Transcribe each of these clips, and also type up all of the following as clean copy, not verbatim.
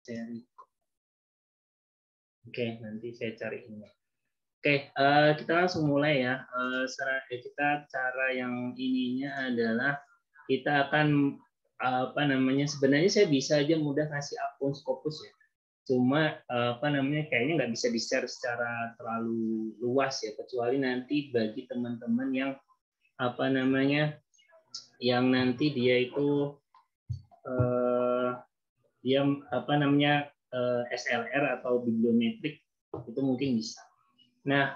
seri. Oke, nanti saya cari ini. Oke, kita langsung mulai ya. Kita cara yang ininya adalah kita akan apa namanya, sebenarnya saya bisa aja mudah kasih akun Scopus ya. Cuma apa namanya, kayaknya nggak bisa di-share secara terlalu luas ya, kecuali nanti bagi teman-teman yang apa namanya, yang nanti dia itu dia apa namanya SLR atau bibliometrik, itu mungkin bisa. Nah,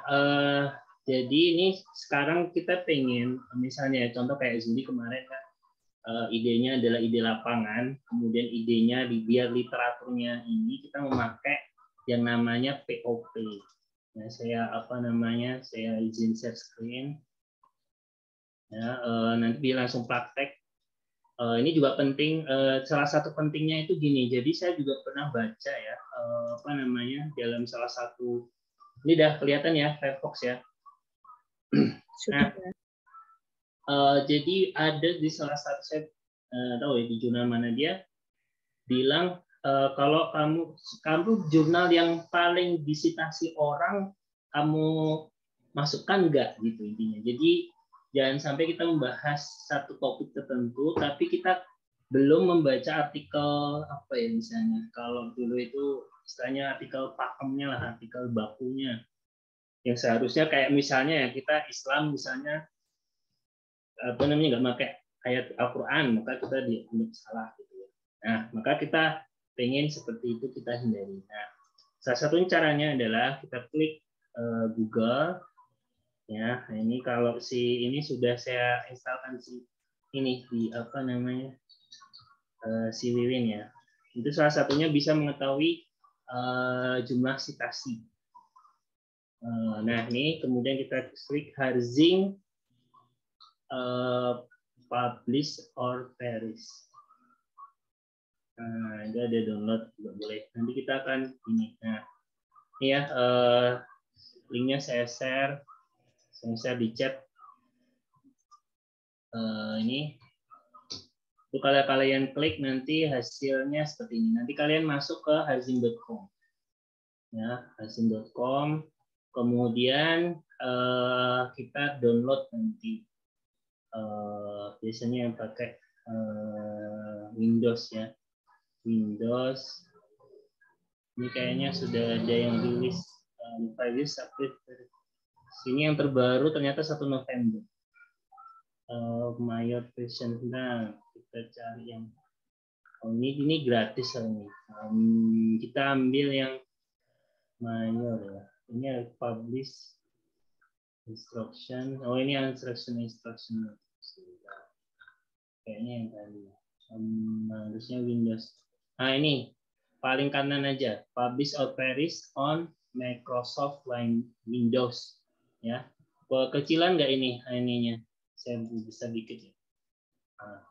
jadi ini sekarang kita pengen, misalnya contoh kayak Zuli kemarin kan, idenya adalah ide lapangan, kemudian idenya biar literaturnya ini kita memakai yang namanya POP. Nah, saya apa namanya, saya izin share screen. Ya, nanti dia langsung praktek. Ini juga penting. Salah satu pentingnya itu gini. Jadi saya juga pernah baca ya, apa namanya, dalam salah satu, ini udah kelihatan ya Firefox ya. Nah, jadi ada di salah satu, saya tahu ya di jurnal mana dia bilang kalau kamu jurnal yang paling disitasi orang kamu masukkan nggak gitu intinya. Jadi jangan sampai kita membahas satu topik tertentu tapi kita belum membaca artikel apa ya, misalnya kalau dulu itu istilahnya artikel pakemnya lah, artikel bakunya, yang seharusnya kayak misalnya ya kita Islam misalnya apa namanya nggak pakai ayat Al-Quran, maka kita dianggap salah gitu ya. Nah, maka kita pengen seperti itu kita hindari. Nah, salah satunya caranya adalah kita klik Google ya. Nah, ini kalau si ini sudah saya instalkan si ini di apa namanya si Wiwin ya. Itu salah satunya bisa mengetahui jumlah citasi. Nah, ini kemudian kita klik Harzing publish or perish. Nah, itu ada download juga boleh. Nanti kita akan ini. Nah, ini ya linknya saya share di chat. Ini itu kalau kalian klik nanti hasilnya seperti ini. Nanti kalian masuk ke harzing.com. Ya, harzing.com. Kemudian kita download nanti. Biasanya yang pakai Windows ya. Windows ini kayaknya sudah ada yang rilis April. Sini yang terbaru ternyata 1 November. Mayor version. Nah, kita cari yang ini gratis ini. Kita ambil yang mayor ya. Ini publish instruction. Oh, ini instruction. Kayaknya yang tadi. Harusnya Windows. Nah, ini paling kanan aja, publish or perish on Microsoft Windows ya. Kecilan nggak ini ininya? Saya bisa dikit ya. Nah,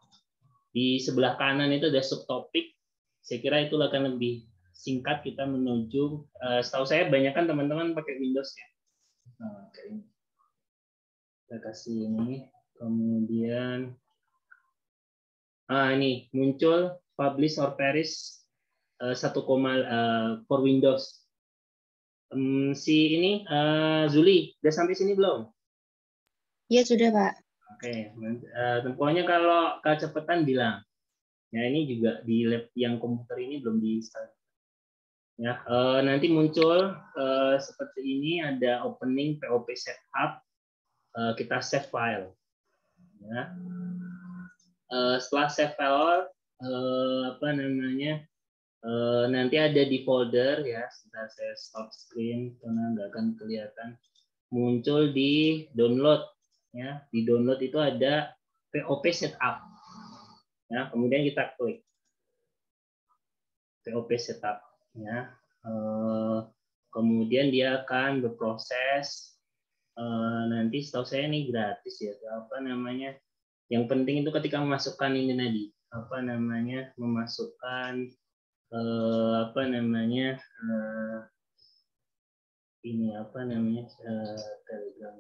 di sebelah kanan itu ada subtopik. Saya kira itu akan lebih singkat kita menuju. Setahu saya banyak kan teman-teman pakai Windows ya. Nah, kayak ini. Kita kasih ini, kemudian ini muncul publish or perish 1, for Windows. Si ini Zuli, udah sampai sini belum? Iya sudah Pak. Oke, pokoknya kalau kecepatan bilang. Ya ini juga di lab yang komputer ini belum di start. Ya, nanti muncul seperti ini, ada opening POP setup, kita save file. Ya. Setelah save file, apa namanya? Nanti ada di folder ya, sebentar saya stop screen karena nggak akan kelihatan. Muncul di download ya, di download itu ada POP setup ya, kemudian kita klik POP setup ya, kemudian dia akan berproses. Nanti setahu saya ini gratis ya, apa namanya, yang penting itu ketika memasukkan ini tadi, apa namanya, memasukkan apa namanya ini apa namanya Telegram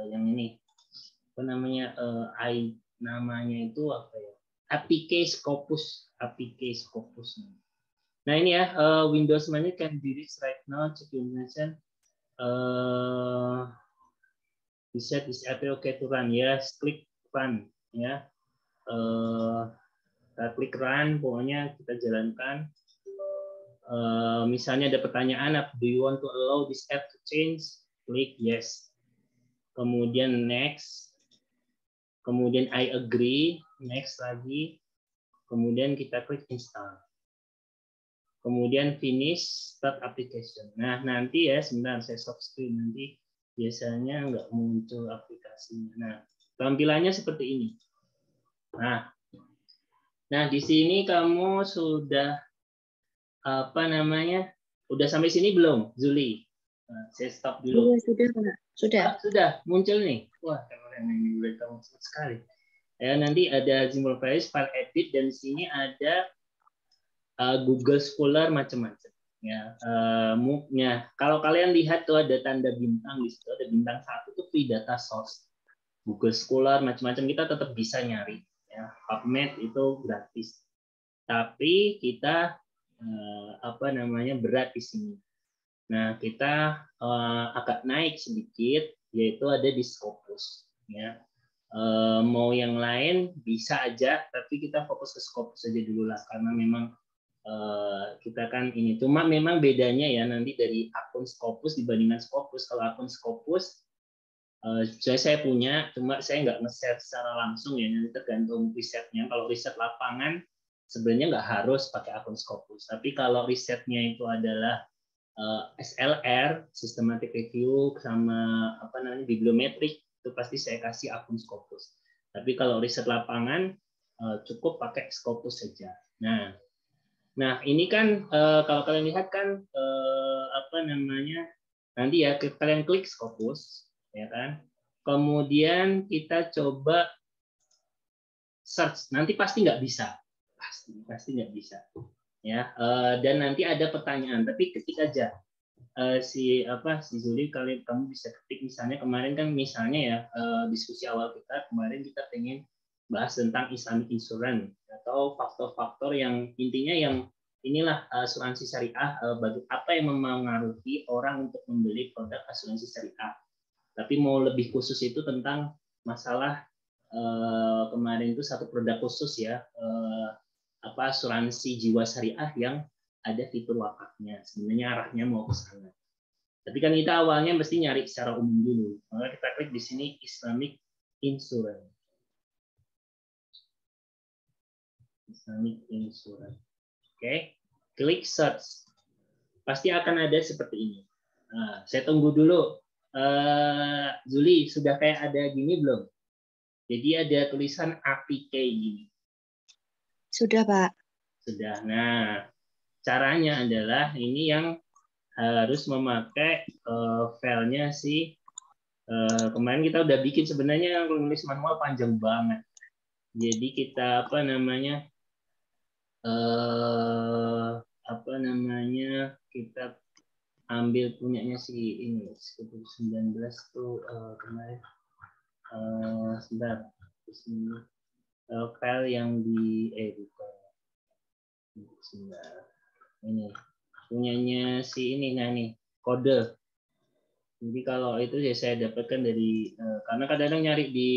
yang ini apa namanya namanya itu apa ya, APK Scopus Nah ini ya, Windows Manager can be reached right now. Check your information. Reset is okay to run. Yes, klik run. Ya, kita klik run. Pokoknya kita jalankan. Misalnya ada pertanyaan, do you want to allow this app to change? Klik yes. Kemudian next. Kemudian I agree. Next lagi. Kemudian kita klik install. Kemudian finish start application. Nah, nanti ya, sebentar saya stop screen, nanti biasanya nggak muncul aplikasinya. Nah, tampilannya seperti ini. Nah, di sini kamu sudah apa namanya? Udah sampai sini belum, Zuli? Nah, saya stop dulu. Iya, sudah, Pak. Sudah. Sudah muncul nih. Wah, keren ini, udah kamu sekali. Ya, nanti ada Simple Files, file edit, dan di sini ada Google Scholar macam-macam. Ya, kalau kalian lihat tuh ada tanda bintang di situ, ada bintang 1 tuh free data source. Google Scholar macam-macam kita tetap bisa nyari. Ya, PubMed itu gratis. Tapi kita berat di sini. Nah, kita agak naik sedikit, yaitu ada di Scopus. Ya, mau yang lain bisa aja, tapi kita fokus ke Scopus saja dulu lah, karena memang kita kan ini. Cuma memang bedanya ya nanti dari akun Scopus dibandingkan Scopus. Kalau akun Scopus saya punya, cuma saya nggak nge-share secara langsung ya, nanti tergantung risetnya. Kalau riset lapangan sebenarnya nggak harus pakai akun Scopus. Tapi kalau risetnya itu adalah SLR, systematic review, sama bibliometrik, itu pasti saya kasih akun Scopus. Tapi kalau riset lapangan cukup pakai Scopus saja. Nah, ini kan kalau kalian lihat kan nanti ya kalian klik Scopus, ya kan? Kemudian kita coba search, nanti pasti nggak bisa, pasti nggak bisa, ya. Dan nanti ada pertanyaan, tapi ketik aja. Si Zuli, kamu bisa ketik misalnya kemarin kan misalnya ya diskusi awal kita kemarin kita pengen bahas tentang Islamic Insurance atau faktor-faktor yang intinya yang inilah asuransi syariah, apa yang mempengaruhi orang untuk membeli produk asuransi syariah. Tapi mau lebih khusus itu tentang masalah kemarin itu satu produk khusus ya, asuransi jiwa syariah yang ada fitur wakafnya. Sebenarnya arahnya mau ke sana. Tapi kan kita awalnya mesti nyari secara umum dulu. Maka kita klik di sini Islamic Insurance. Islamic Insurance. Oke, klik search. Pasti akan ada seperti ini. Nah, saya tunggu dulu. Zuli, sudah kayak ada gini belum? Jadi ada tulisan APK gini. Sudah, Pak. Sudah. Nah, caranya adalah ini yang harus memakai filenya si kemarin kita udah bikin, sebenarnya nulis manual panjang banget. Jadi kita kita ambil punyanya si ini 19 tuh kemarin sebentar file yang di sebentar, ini punyanya si ini, nah nih kode. Jadi kalau itu ya saya dapatkan dari karena kadang-kadang nyari di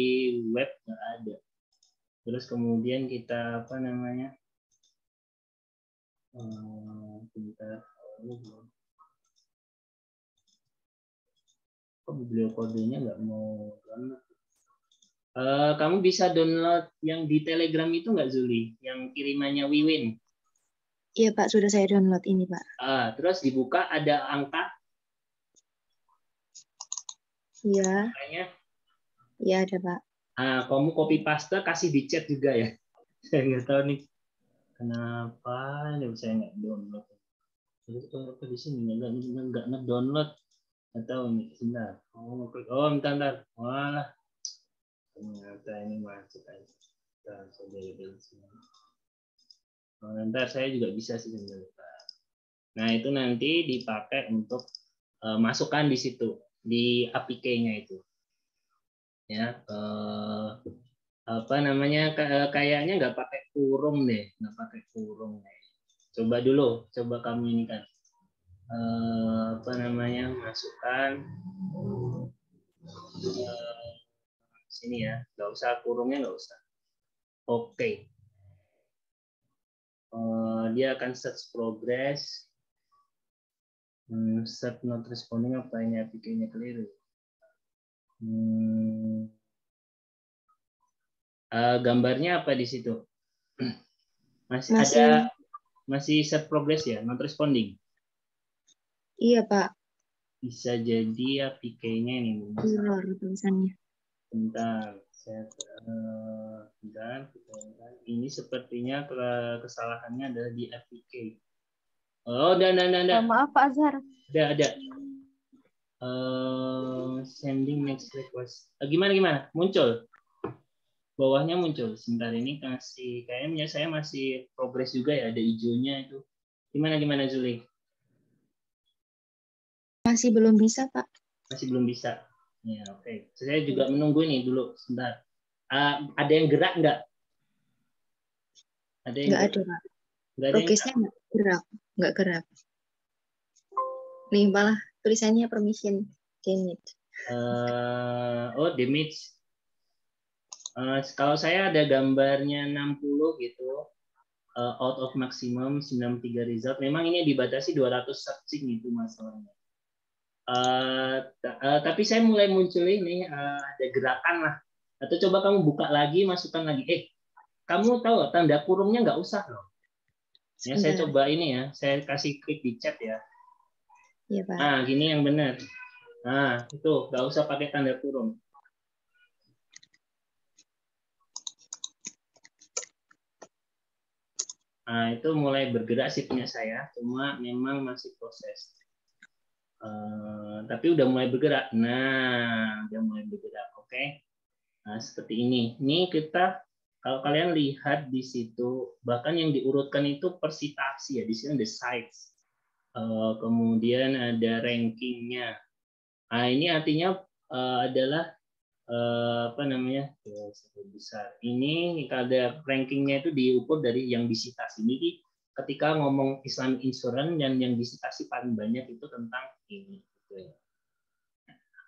web nggak ada. Terus kemudian kita kok beliau kodenya nggak mau download. Kamu bisa download yang di Telegram itu nggak, Zuli? Yang kirimannya Wiwin. Iya, Pak. Sudah saya download ini, Pak. Terus dibuka ada angka. Iya. Iya, ada, Pak. Kamu copy paste, kasih di chat juga ya. Saya nggak tahu nih kenapa saya nggak download. Terus kalau di sini nggak ngedownload atau ini sebentar. Bentar. Walah, ternyata ini masuk aja. Ntar saya juga bisa sih sebenarnya. Nah, itu nanti dipakai untuk masukkan di situ di APK-nya itu. Ya, kayaknya nggak pakai kurung deh, nggak pakai kurung deh. Coba dulu, coba kamu ini kan apa namanya, masukkan sini ya, nggak usah kurungnya, nggak usah. Oke. Dia akan search progress. Set not responding, apa ini APK-nya keliru. Gambarnya apa di situ? Masih ada, masih set progress ya, not responding. Iya Pak. Bisa jadi APK-nya ini. Error tulisannya. Bentar, ini sepertinya kesalahannya adalah di APK. Oh, ada. Maaf Pak Azhar. Ada. Sending next request. Gimana? Muncul? Bawahnya muncul. Sebentar, ini kayaknya saya masih progress juga ya, ada hijaunya itu. Gimana Zuli? Masih belum bisa Pak. Masih belum bisa. Ya, oke. Saya juga menunggu ini dulu, sebentar. Ada yang gerak nggak? Ada yang Nggak gerak? ada Pak. Nggak ada yang Progresnya nggak gerak. Nih malah tulisannya permission damage. Damage. Kalau saya ada gambarnya 60 gitu, out of maximum 93 result. Memang ini dibatasi 200 searching itu masalahnya. Tapi saya mulai muncul ini ada gerakan lah. Atau coba kamu buka lagi, masukkan lagi. Kamu tahu tanda kurungnya nggak usah loh. Ya, saya coba ini ya, saya kasih klik di chat ya. Iya Pak. Nah, gini yang benar. Nah, itu nggak usah pakai tanda kurung. Nah, itu mulai bergerak sih punya saya, cuma memang masih proses. Tapi udah mulai bergerak. Nah, udah mulai bergerak. Oke. Nah, seperti ini. Ini kita, kalau kalian lihat di situ, bahkan yang diurutkan itu persitasi ya. Di sini ada sites. Kemudian ada rankingnya. Nah, ini artinya adalah apa namanya, besar. Ini ada rankingnya itu diukur dari yang disitasi. Ini ketika ngomong Islamic Insurance, dan yang disitasi paling banyak itu tentang ini.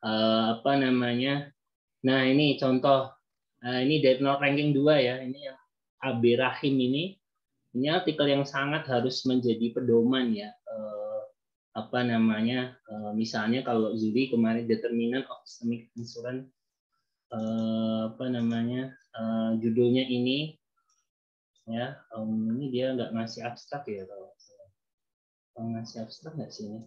Apa namanya? Nah, ini contoh. Ini Dead Note ranking 2 ya. Ini yang AB Rahim ini. Ini artikel yang sangat harus menjadi pedoman ya. Apa namanya? Misalnya kalau Zuri kemarin determinant of Islamic Insurance, apa namanya? Judulnya ini ya. Ini dia nggak ngasih abstrak ya kalau ngasih abstrak nggak sih ini?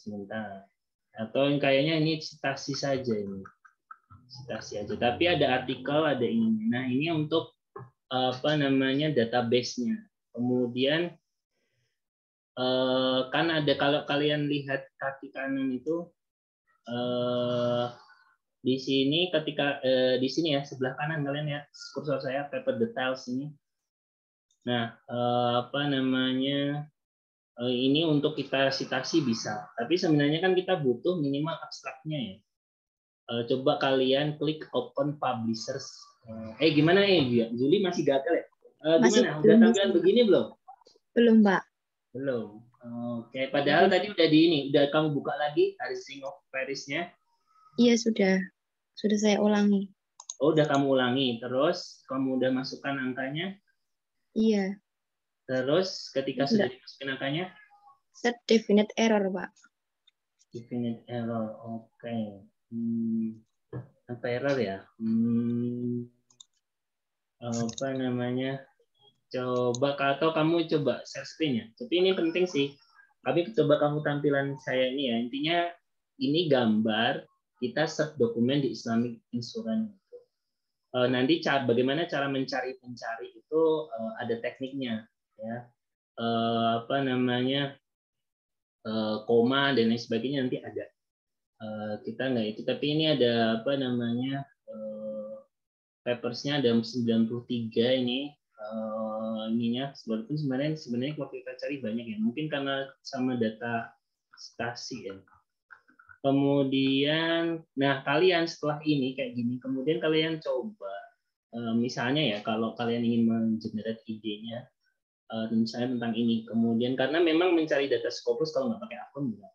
Sebentar. Atau kayaknya ini citasi saja ini. Citasi aja. Tapi ada artikel, ada ini. Nah, ini untuk apa namanya, database-nya. Kemudian kan ada, kalau kalian lihat kaki kanan itu di sini, ketika di sini ya, sebelah kanan kalian lihat kursor saya, paper details ini. Nah, apa namanya, ini untuk kita citasi bisa. Tapi sebenarnya kan kita butuh minimal abstraknya ya. Coba kalian klik open publishers. Gimana Juli masih gagal ya? Gimana? Udah tampilan begini belum? Belum Pak. Belum. Oke, padahal tadi udah udah kamu buka lagi Rising of Paris-nya. Iya sudah saya ulangi. Oh, udah kamu ulangi. Terus kamu udah masukkan angkanya? Iya. Terus ketika sudah dimasukin angkanya? Set definite error Pak. Definite error, oke. Apa error ya? Apa namanya? Coba, atau kamu coba share screen ya. Tapi ini penting sih. Tapi coba kamu tampilan saya ini ya. Intinya ini gambar kita search dokumen di Islamic Insurance. Nanti bagaimana cara mencari itu ada tekniknya ya. Apa namanya, koma dan lain sebagainya nanti ada. Kita nggak itu, tapi ini ada apa namanya, papersnya ada 93 ini. Ininya walaupun sebenarnya kalau kita cari banyak ya, mungkin karena sama data stasi ya. Kemudian, nah kalian setelah ini kayak gini, kemudian kalian coba misalnya ya, kalau kalian ingin mengenerate idenya, misalnya tentang ini. Kemudian karena memang mencari data Scopus kalau nggak pakai akun juga.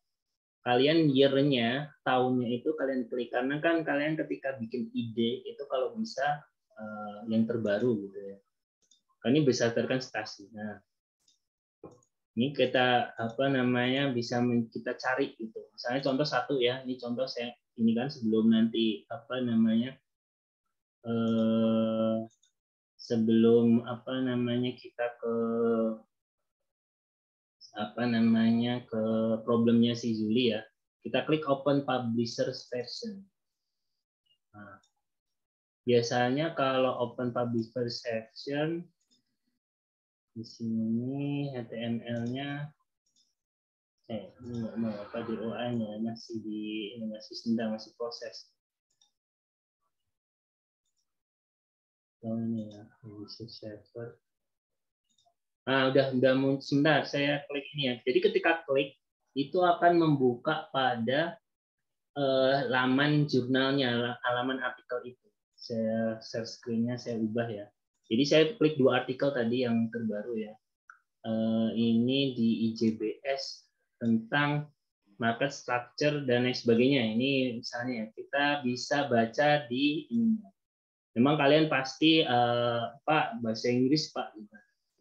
Kalian year-nya, tahunnya itu kalian klik, karena kan kalian ketika bikin ide itu kalau bisa yang terbaru gitu ya. Ini berdasarkan stasi. Nah, ini kita bisa kita cari gitu. Misalnya contoh satu ya, ini contoh saya ini kan sebelum nanti sebelum kita ke problemnya si Zuli ya. Kita klik open publishers version. Nah, biasanya kalau open publishers version di sini HTML-nya di OA-nya masih sedang proses. Ini ya, server. Nah, udah sebentar, saya klik ini ya. Jadi ketika klik itu akan membuka pada laman jurnalnya, halaman artikel itu. Saya share screen-nya, saya ubah ya. Jadi saya klik 2 artikel tadi yang terbaru ya. Ini di IJBS tentang market structure dan lain sebagainya. Ini misalnya kita bisa baca di ini. Memang kalian pasti Pak bahasa Inggris Pak.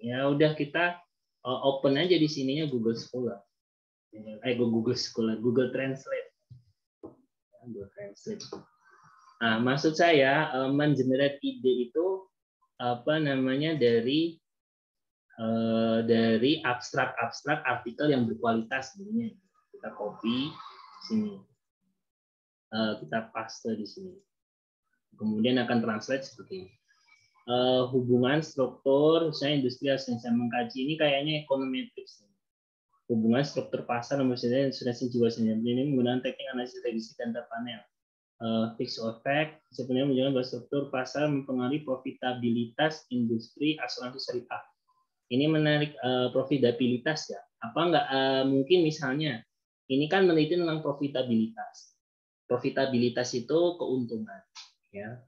Ya udah kita open aja di sininya Google Scholar. Google Scholar, Google Translate. Google Translate. Nah, maksud saya mengenerate ide itu dari abstrak artikel yang berkualitas sebenarnya. Kita copy sini, kita paste di sini, kemudian akan translate seperti ini. Hubungan struktur, misalnya industri saya mengkaji ini kayaknya econometrics. Hubungan struktur pasar misalnya asuransi jiwasraya ini menggunakan teknik analisis regresi dan data panel. Fixed effect sebenarnya menunjukkan bahwa struktur pasar mempengaruhi profitabilitas industri asuransi syariah. Ini menarik profitabilitas ya. Apa enggak mungkin misalnya ini kan meneliti tentang profitabilitas. Profitabilitas itu keuntungan ya.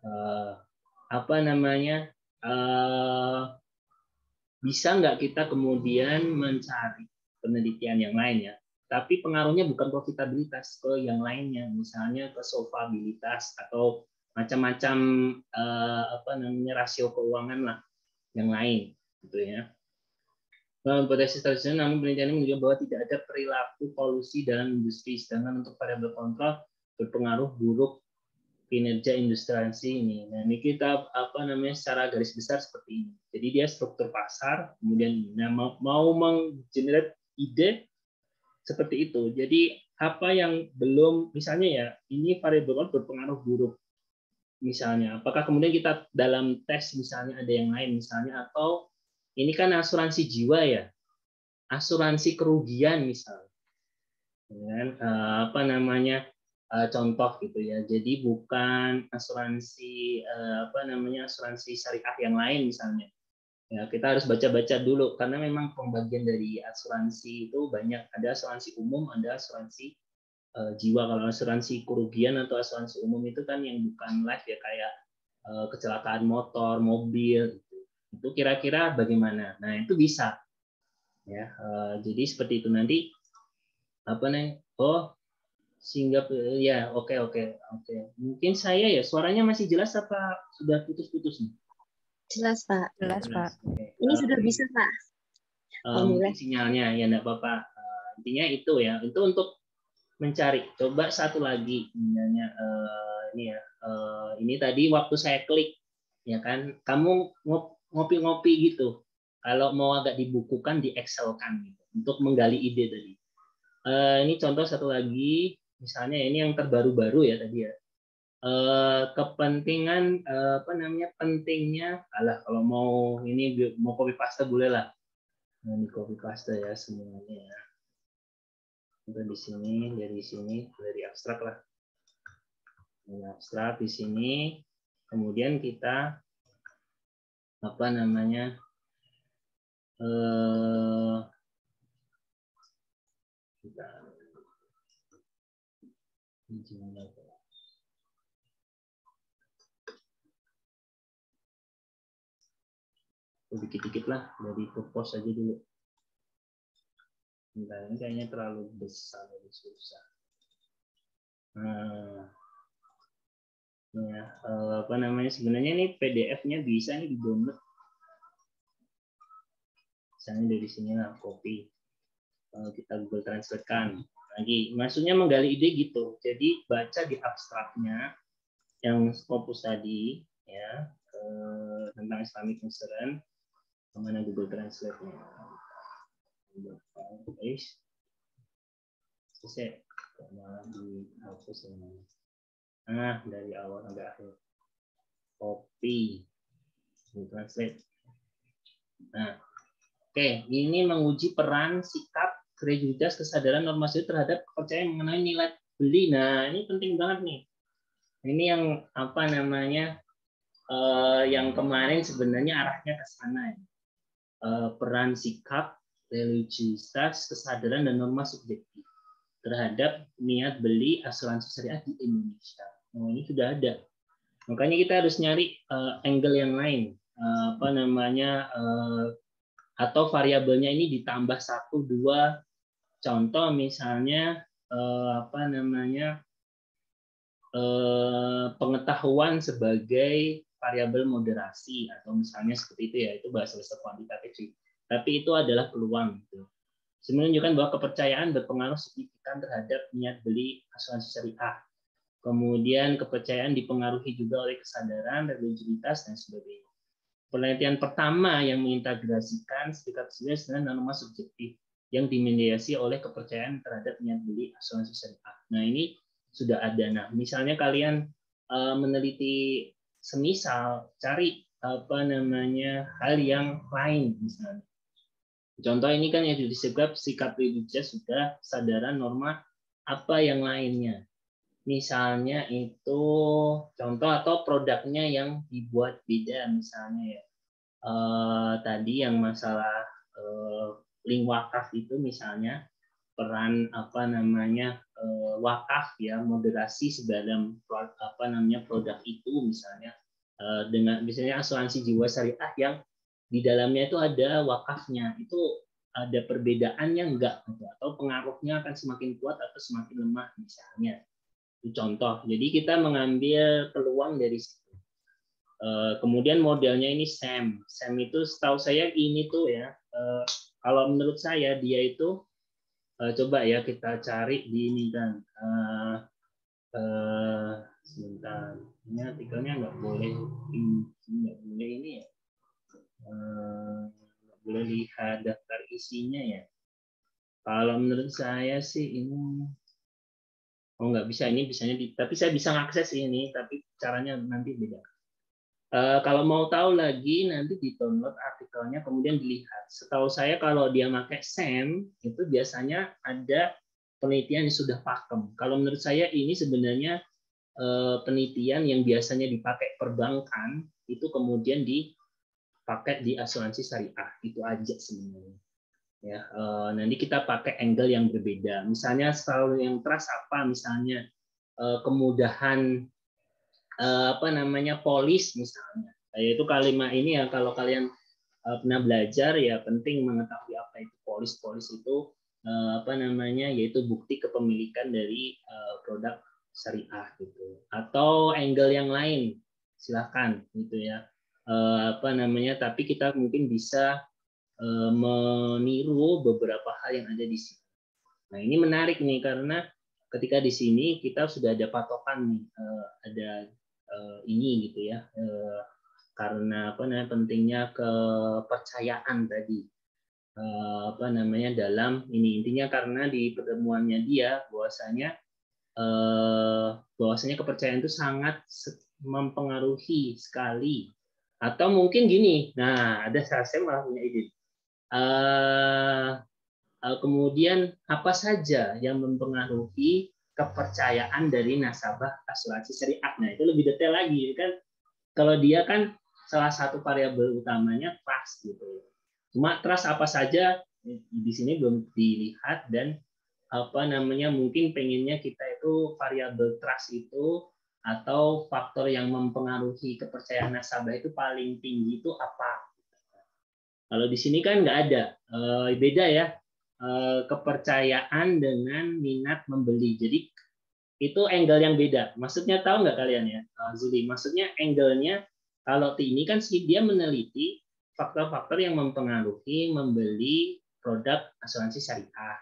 Bisa nggak kita kemudian mencari penelitian yang lain ya, tapi pengaruhnya bukan profitabilitas ke yang lainnya, misalnya ke solvabilitas atau macam-macam rasio keuangan lah yang lain gitu ya. Dalam hipotesis tradisional, namun penelitian ini menunjukkan bahwa tidak ada perilaku polusi dalam industri, sedangkan untuk variabel kontrol berpengaruh buruk kinerja industriasi ini. Nah, ini kita secara garis besar seperti ini. Jadi dia struktur pasar, kemudian mau menggenerate ide seperti itu. Jadi apa yang belum, misalnya ya, ini variabel berpengaruh buruk. Misalnya, apakah kemudian kita dalam tes misalnya ada yang lain misalnya, atau ini kan asuransi jiwa ya, asuransi kerugian misalnya, dengan contoh gitu ya. Jadi bukan asuransi asuransi syariah yang lain misalnya. Ya, kita harus baca-baca dulu karena memang pembagian dari asuransi itu banyak. Ada asuransi umum, ada asuransi jiwa. Kalau asuransi kerugian atau asuransi umum itu kan yang bukan life ya, kayak kecelakaan motor, mobil gitu. Itu kira-kira bagaimana? Nah, itu bisa. Ya, jadi seperti itu nanti sehingga ya oke. Mungkin saya ya suaranya masih jelas apa sudah putus-putus nih? Jelas Pak. Jelas Pak. Okay. Ini sudah bisa Pak. Mungkin sinyalnya ya enggak apa-apa. Intinya itu ya, itu untuk mencari. Coba satu lagi misalnya ini ya. Ini tadi waktu saya klik ya kan, kamu ngopi-ngopi gitu. Kalau mau agak dibukukan, di Excel kan gitu, untuk menggali ide tadi. Ini contoh satu lagi, misalnya ini yang terbaru-baru ya tadi ya. Kepentingan pentingnya, kalau mau copy paste boleh lah. Ini copy paste ya semuanya ya. Di sini, dari abstrak lah. Ini abstrak di sini. Kemudian kita dikit-dikit lah dari purpose aja dulu. Bentar, ini kayaknya terlalu besar, lebih susah. Ya, apa namanya, sebenarnya ini PDF-nya bisa nih di-download. Misalnya dari sini lah, copy. Kita Google Translate-kan. Lagi, maksudnya menggali ide gitu. Jadi baca di abstraknya yang Scopus tadi, ya, tentang Islamic Insurance, kemana Google Translate-nya. Selesai. Dihapus ini. Nah, dari awal sampai akhir. Copy. Google Translate. Nah, oke, ini menguji peran, sikap, kredibilitas, kesadaran norma terhadap kepercayaan mengenai nilai beli. Nah, ini penting banget nih. Ini yang apa namanya, yang kemarin sebenarnya arahnya ke sana ya. Peran, sikap, religiusitas, kesadaran dan norma subjektif terhadap niat beli asuransi syariah di Indonesia. Nah, ini sudah ada. Makanya kita harus nyari angle yang lain, apa namanya, atau variabelnya ini ditambah 1-2. Contoh misalnya apa namanya, pengetahuan sebagai variabel moderasi, atau misalnya seperti itu ya, itu bahasa kuantitatif sih. Tapi itu adalah peluang gitu. Menunjukkan bahwa kepercayaan berpengaruh signifikan terhadap niat beli asuransi syariah. Kemudian kepercayaan dipengaruhi juga oleh kesadaran, religiusitas, dan sebagainya. Penelitian pertama yang mengintegrasikan sikap subjektif dan norma subjektif yang dimediasi oleh kepercayaan terhadap niat beli asuransi syariah. Nah, ini sudah ada. Nah, misalnya kalian meneliti semisal cari apa namanya hal yang lain misalnya. Contoh ini kan yang disebut sikap religius sudah, kesadaran, norma, apa yang lainnya. Misalnya itu contoh atau produknya yang dibuat beda misalnya ya. Tadi yang masalah link wakaf itu misalnya, peran apa namanya wakaf ya, moderasi dalam apa namanya produk itu misalnya, dengan misalnya asuransi jiwa syariah yang di dalamnya itu ada wakafnya, itu ada perbedaannya enggak gitu, atau pengaruhnya akan semakin kuat atau semakin lemah misalnya. Itu contoh. Jadi kita mengambil peluang dari situ. Kemudian modelnya ini SAM. SAM itu setahu saya ini tuh ya, kalau menurut saya dia itu, coba ya kita cari di ini kan, sebentar, ini artikelnya nggak boleh ini ya, nggak boleh lihat daftar isinya ya. Kalau menurut saya sih ini, oh nggak bisa, ini bisanya tapi saya bisa mengakses ini, tapi caranya nanti beda. Kalau mau tahu lagi nanti di-download artikelnya kemudian dilihat. Setahu saya kalau dia pakai SAM itu biasanya ada penelitian yang sudah pakem. Kalau menurut saya ini sebenarnya penelitian yang biasanya dipakai perbankan itu kemudian dipakai di asuransi syariah, itu aja sebenarnya. Ya, nanti kita pakai angle yang berbeda. Misalnya selalu yang trust apa, misalnya kemudahan apa namanya polis misalnya. Yaitu kalimat ini ya, kalau kalian pernah belajar ya penting mengetahui apa itu polis. Polis itu apa namanya, yaitu bukti kepemilikan dari produk syariah gitu. Atau angle yang lain silakan gitu ya. Apa namanya, tapi kita mungkin bisa meniru beberapa hal yang ada di sini. Nah, ini menarik nih karena ketika di sini kita sudah ada patokan nih, ada ini gitu ya, karena apa namanya pentingnya kepercayaan tadi, apa namanya dalam ini, intinya karena di pertemuannya dia bahwasanya kepercayaan itu sangat mempengaruhi sekali, atau mungkin gini, nah ada saya malah punya ide, kemudian apa saja yang mempengaruhi kepercayaan dari nasabah asuransi syariah. Nah, itu lebih detail lagi kan. Kalau dia kan salah satu variabel utamanya trust gitu. Cuma trust apa saja di sini belum dilihat, dan apa namanya mungkin pengennya kita itu variabel trust itu atau faktor yang mempengaruhi kepercayaan nasabah itu paling tinggi itu apa. Kalau di sini kan nggak ada, beda ya, kepercayaan dengan minat membeli. Jadi itu angle yang beda. Maksudnya tahu nggak kalian ya, Zuli? Maksudnya angle-nya kalau ini kan sih dia meneliti faktor-faktor yang mempengaruhi membeli produk asuransi syariah.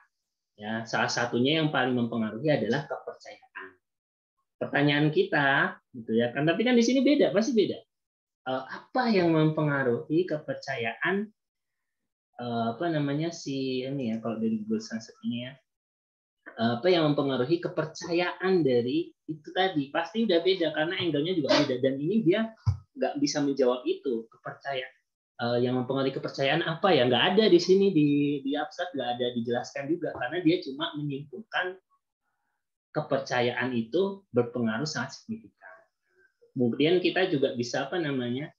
Ya, salah satunya yang paling mempengaruhi adalah kepercayaan. Pertanyaan kita, gitu ya. Kan tapi kan di sini beda, pasti beda. Apa yang mempengaruhi kepercayaan apa namanya si ini ya kalau dari Google Translate ini ya, apa yang mempengaruhi kepercayaan dari itu tadi pasti udah beda karena angle-nya juga beda, dan ini dia nggak bisa menjawab itu kepercayaan yang mempengaruhi kepercayaan apa ya, nggak ada di sini di abstrak, nggak ada dijelaskan juga karena dia cuma menyimpulkan kepercayaan itu berpengaruh sangat signifikan. Kemudian kita juga bisa apa namanya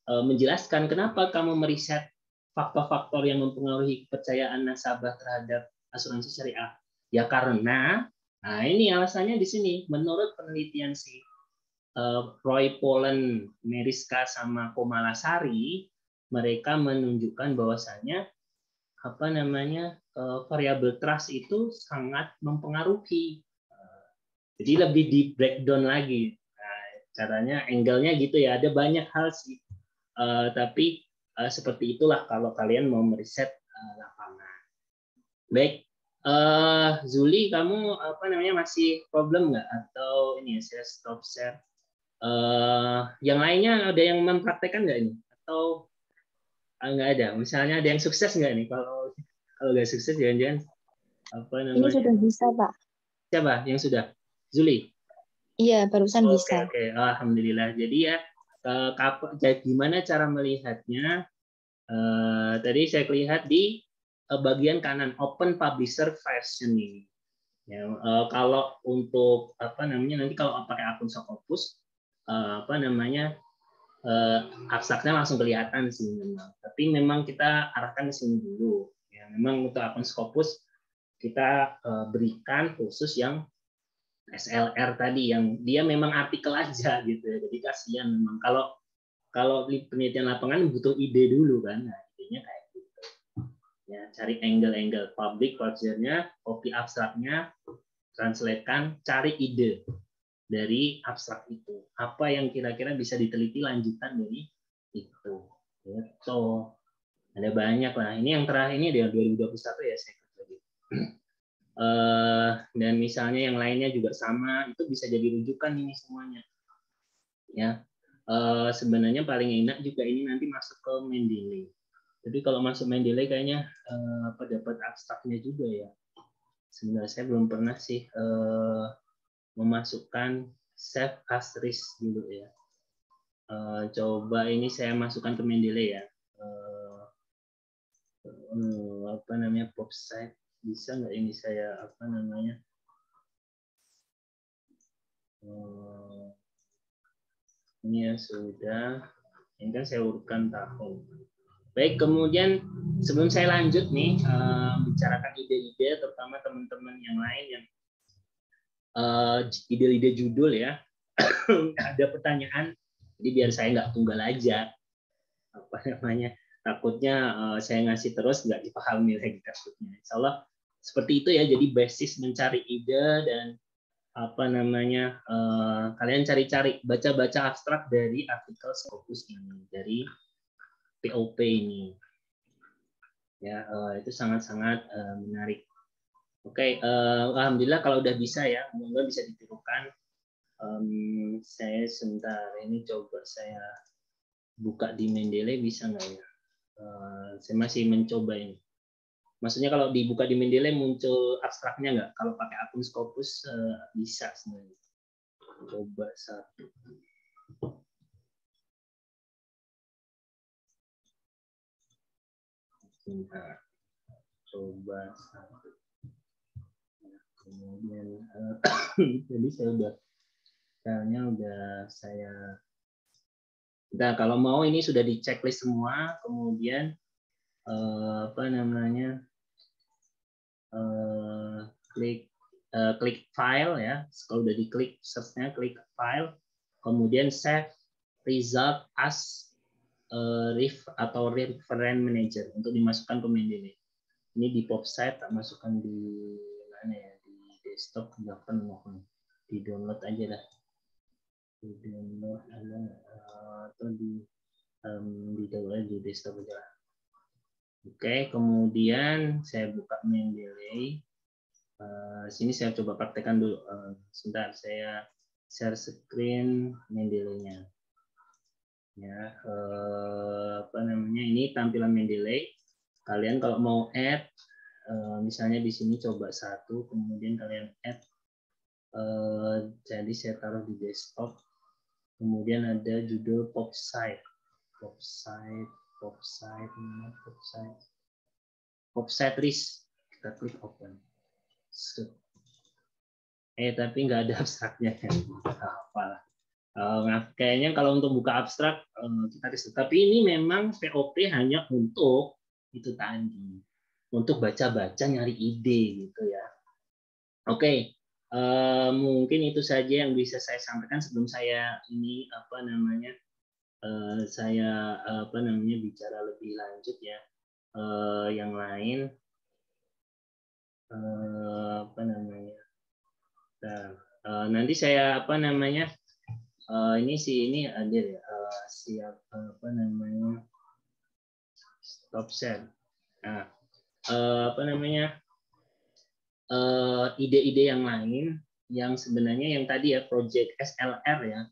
menjelaskan kenapa kamu meriset faktor-faktor yang mempengaruhi kepercayaan nasabah terhadap asuransi syariah. Ya karena, nah ini alasannya di sini, menurut penelitian si Roy Pollen, Meriska sama Komalasari, mereka menunjukkan bahwasanya apa namanya variabel trust itu sangat mempengaruhi. Jadi lebih di breakdown lagi. Nah, caranya, angle-nya gitu ya. Ada banyak hal sih. Tapi seperti itulah kalau kalian mau meriset lapangan. Baik, Zuli, kamu apa namanya masih problem nggak? Atau ini ya, saya stop share. Yang lainnya ada yang mempraktekkan nggak ini? Atau nggak ada? Misalnya ada yang sukses nggak nih? Kalau nggak sukses, jangan-jangan apa Ini namanya? sudah bisa, Pak. Siapa yang sudah? Zuli? Iya, barusan Oke, bisa. oke. Alhamdulillah. Jadi ya, gimana cara melihatnya? Tadi saya lihat di bagian kanan, Open Publisher Version ini. Ya, kalau untuk apa namanya nanti kalau pakai akun Scopus, apa namanya abstraknya langsung kelihatan sih memang. Tapi memang kita arahkan ke sini dulu. Ya, memang untuk akun Scopus kita berikan khusus yang SLR tadi yang dia memang artikel aja gitu ya. Jadi kasihan memang kalau penelitian lapangan butuh ide dulu kan. Nah, idenya kayak gitu. Ya, cari angle-angle public picture-nya, copy abstraknya, translatekan, cari ide dari abstrak itu. Apa yang kira-kira bisa diteliti lanjutan dari itu. Gitu. Ada banyak lah. Ini yang terakhir ini dari 2021 ya saya kerja gitu. Dan misalnya yang lainnya juga sama, itu bisa jadi rujukan ini semuanya. Ya, sebenarnya paling enak juga ini nanti masuk ke Mendeley. Jadi kalau masuk Mendeley kayaknya dapat abstraknya juga ya. Sebenarnya saya belum pernah sih memasukkan save asterisk dulu ya. Coba ini saya masukkan ke Mendeley ya. Apa namanya pop site, bisa nggak ini saya apa namanya ini ya sudah, ini kan saya urutkan tahun. Baik, kemudian sebelum saya lanjut nih bicarakan ide-ide, terutama teman-teman yang lain yang ide-ide judul ya, ada pertanyaan, jadi biar saya nggak tunggal aja, apa namanya, takutnya saya ngasih terus nggak dipahami lagi takutnya. Insya Allah seperti itu ya, jadi basis mencari ide dan apa namanya kalian cari-cari baca-baca abstrak dari artikel Scopus ini, dari POP ini ya, itu sangat-sangat menarik. Oke, alhamdulillah kalau udah bisa ya, semoga bisa ditirukan. Saya sebentar ini coba saya buka di Mendeley, bisa nggak ya? Saya masih mencoba ini. Maksudnya kalau dibuka di Mendeley muncul abstraknya nggak? Kalau pakai akun Scopus bisa sebenarnya. Coba satu. Nah, coba satu. Kemudian jadi saya udah saya. Nah, kalau mau ini sudah di checklist semua, kemudian apa namanya klik file ya. Kalau udah diklik search-nya, klik file, kemudian save result as ref atau reference manager untuk dimasukkan ke Mendeley. Ini di PopSite, tak masukkan di mana ya, di desktop nggak penuh, di download aja lah, di download atau di download di desktop aja lah. Oke, kemudian saya buka Mendeley. Sini saya coba praktekkan dulu. Sebentar, saya share screen Mendeley-nya. Ya, apa namanya? Ini tampilan Mendeley. Kalian kalau mau add, misalnya di sini coba satu, kemudian kalian add. Jadi saya taruh di desktop. Kemudian ada judul PopSite. PopSite list. Kita klik open. Tapi nggak ada abstraknya. Apalah. Kayaknya kalau untuk buka abstrak kita riset. Tapi ini memang POP hanya untuk itu tadi, untuk baca-baca nyari ide gitu ya. Oke, mungkin itu saja yang bisa saya sampaikan sebelum saya ini bicara lebih lanjut ya. Yang lain nanti saya ini hadir ya, siap stop share. Nah, ide-ide yang lain yang sebenarnya yang tadi ya project SLR ya.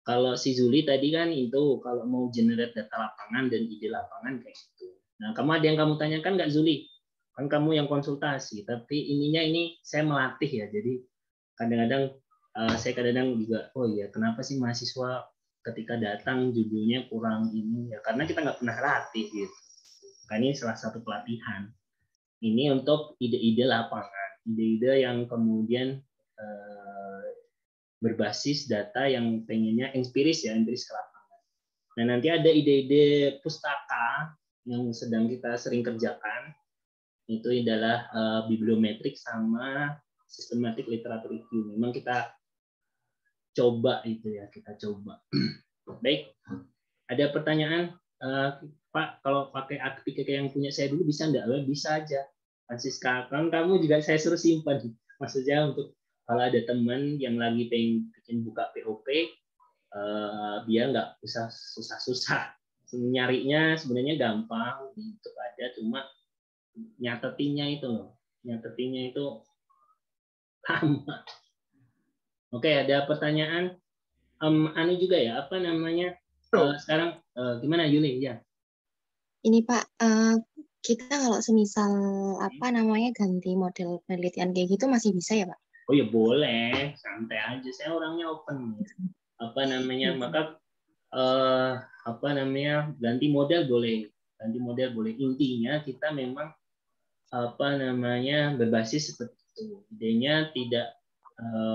Kalau si Zuli tadi kan itu kalau mau generate data lapangan dan ide lapangan kayak gitu. Nah, kamu ada yang kamu tanyakan nggak Zuli? Kan kamu yang konsultasi, tapi ini saya melatih ya. Jadi kadang-kadang saya juga, oh iya kenapa sih mahasiswa ketika datang judulnya kurang ini ya, karena kita nggak pernah latih gitu. Kan ini salah satu pelatihan. Ini untuk ide-ide lapangan, ide-ide yang kemudian berbasis data yang pengennya empiris ke lapangan. Nah, nanti ada ide-ide pustaka yang sedang kita sering kerjakan. Itu adalah bibliometrik sama systematic literature review. Memang kita coba itu ya, kita coba. Baik, ada pertanyaan? Pak, kalau pakai aktif kayak yang punya saya dulu bisa enggak? Bisa aja. Francisca, kan kamu juga saya suruh simpan. Maksudnya untuk kalau ada teman yang lagi pengen buka POP, dia nggak usah susah-susah. Nyarinya sebenarnya gampang, untuk ada, cuma nyatetinnya itu lama. Oke, ada pertanyaan? Anu juga ya, sekarang gimana Yuli? Ya. Ini Pak, kita kalau semisal ganti model penelitian kayak gitu masih bisa ya Pak? Oh ya boleh, santai aja. Saya orangnya open. Maka ganti model boleh. Intinya kita memang berbasis seperti itu. Idenya tidak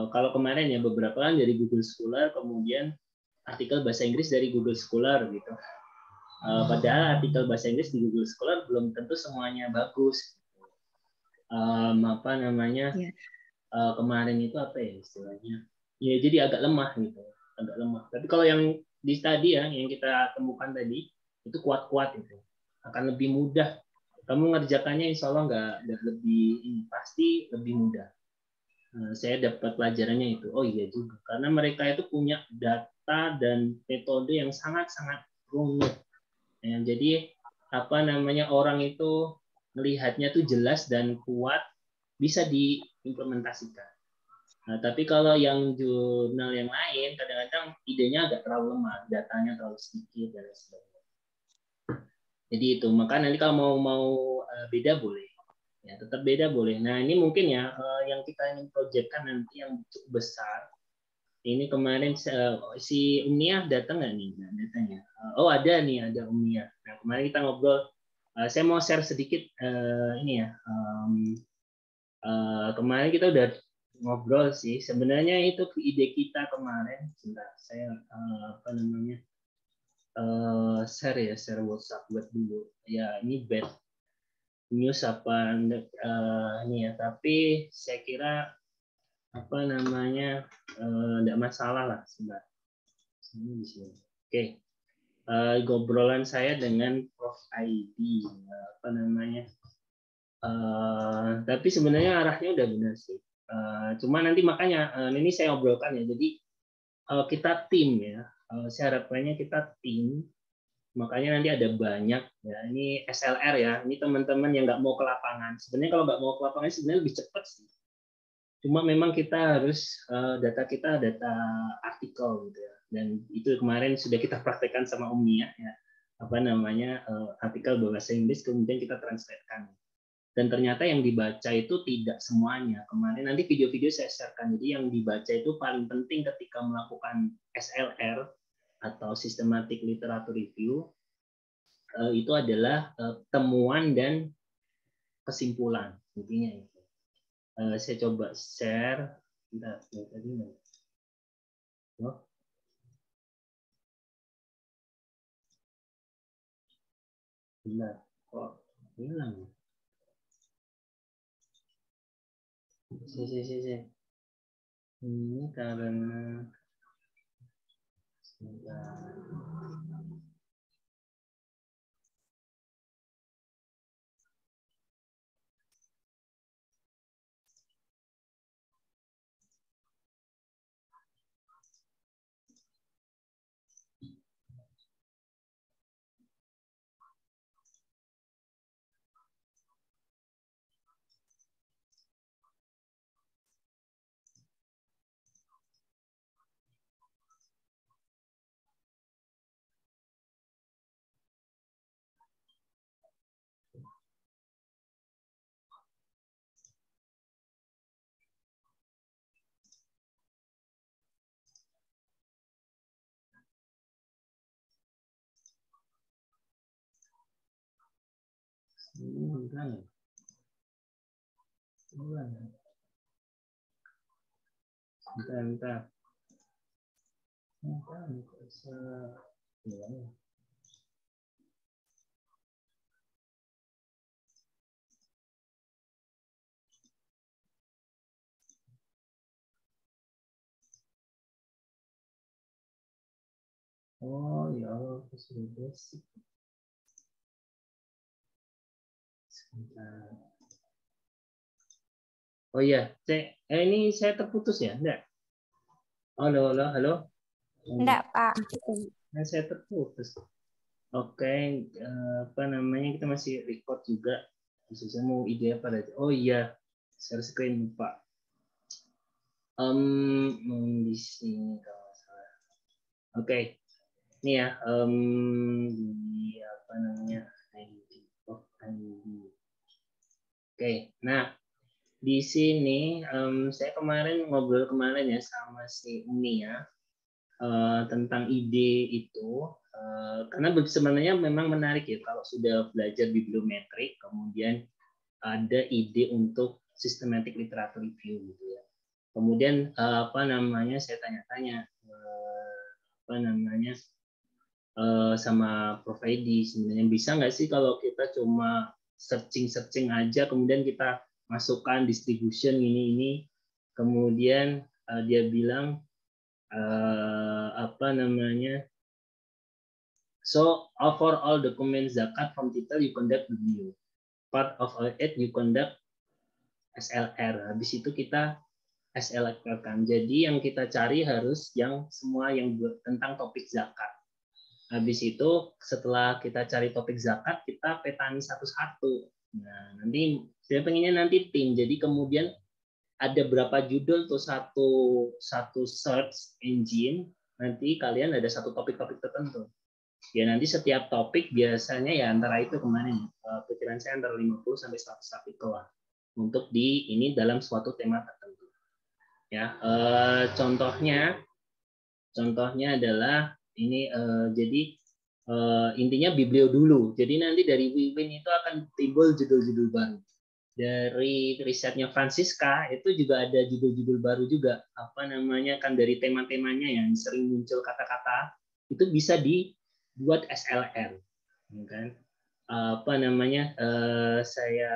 kalau kemarin ya beberapa kan dari Google Scholar, kemudian artikel bahasa Inggris dari Google Scholar gitu. Padahal artikel bahasa Inggris di Google Scholar belum tentu semuanya bagus. Kemarin itu apa ya istilahnya? Ya jadi agak lemah gitu, agak lemah. Tapi kalau yang di study ya, yang kita temukan tadi itu kuat-kuat itu, akan lebih mudah. Kamu ngerjakannya insya Allah nggak lebih pasti lebih mudah. Saya dapat pelajarannya itu. Oh iya juga, karena mereka itu punya data dan metode yang sangat-sangat rumit. Ya, jadi orang itu melihatnya tuh jelas dan kuat, bisa diimplementasikan. Nah, tapi kalau yang jurnal yang lain kadang-kadang idenya agak terlalu lemah, datanya terlalu sedikit dan sebagainya. Jadi itu, maka nanti kalau mau beda boleh. Ya, tetap beda boleh. Nah, ini mungkin ya yang kita ingin projectkan nanti yang cukup besar. Ini kemarin si Umnia datang nggak nih datanya? Oh ada Umnia. Nah, kemarin kita ngobrol. Saya mau share sedikit ini ya. Kemarin kita udah ngobrol sih. Sebenarnya itu ide kita kemarin. Sebentar, saya share WhatsApp buat dulu. Ya ini bad news ini ya. Tapi saya kira tidak masalah lah sebentar. Oke. Gobrolan saya dengan Prof. ID, apa namanya? Tapi sebenarnya arahnya udah benar sih. Cuma nanti makanya ini saya obrolkan ya. Jadi kita tim ya. Saya harapannya kita tim. Makanya nanti ada banyak ya. Ini SLR ya. Ini teman-teman yang nggak mau ke lapangan. Sebenarnya kalau nggak mau ke lapangan sebenarnya lebih cepat sih. Cuma memang kita harus data kita data artikel gitu ya. Dan itu kemarin sudah kita praktekkan sama Umnia ya. Apa namanya artikel bahasa Inggris kemudian kita translatekan. Dan ternyata yang dibaca itu tidak semuanya. Kemarin nanti video-video saya sharekan. Jadi yang dibaca itu paling penting ketika melakukan SLR atau Systematic Literature Review itu adalah temuan dan kesimpulan. Intinya itu. Saya coba share. Bentar, tadi mana? Oh. Bentar. Kok hilang? Ini karena Bentar. Oh ya Allah, sudah basic. Oh iya, ini saya terputus ya? Enggak? Halo, halo, halo. Enggak, Pak. Saya terputus. Oke, apa namanya, kita masih record juga. Khususnya mau ide apa lagi? Oh iya, share screen Pak. Di sini kalau salah. Oke, ini ya. Di apa namanya? Oke, nah di sini saya kemarin ngobrol kemarin ya sama si Umi ya tentang ide itu karena sebenarnya memang menarik ya kalau sudah belajar bibliometrik kemudian ada ide untuk systematic literature review gitu ya. Kemudian apa namanya saya tanya-tanya apa namanya sama Prof. Edi sebenarnya bisa nggak sih kalau kita cuma searching aja kemudian kita masukkan distribution ini kemudian dia bilang apa namanya so for all documents zakat from title you conduct review part of it you conduct SLR habis itu kita SLR kan jadi yang kita cari harus yang semua yang tentang topik zakat. Habis itu setelah kita cari topik zakat, kita petani satu-satu. Nah, nanti saya pengennya nanti tim. Jadi kemudian ada berapa judul tuh satu search engine. Nanti kalian ada satu topik-topik tertentu. Ya nanti setiap topik biasanya ya antara itu kemarin pikiran saya antara 50 sampai 100 artikel lah untuk di ini dalam suatu tema tertentu. Ya, contohnya adalah ini jadi intinya biblio dulu. Jadi nanti dari Wiwin itu akan timbul judul-judul baru. Dari risetnya Francisca itu juga ada judul-judul baru juga. Apa namanya kan dari tema-temanya yang sering muncul kata-kata itu bisa dibuat SLR, kan? Apa namanya saya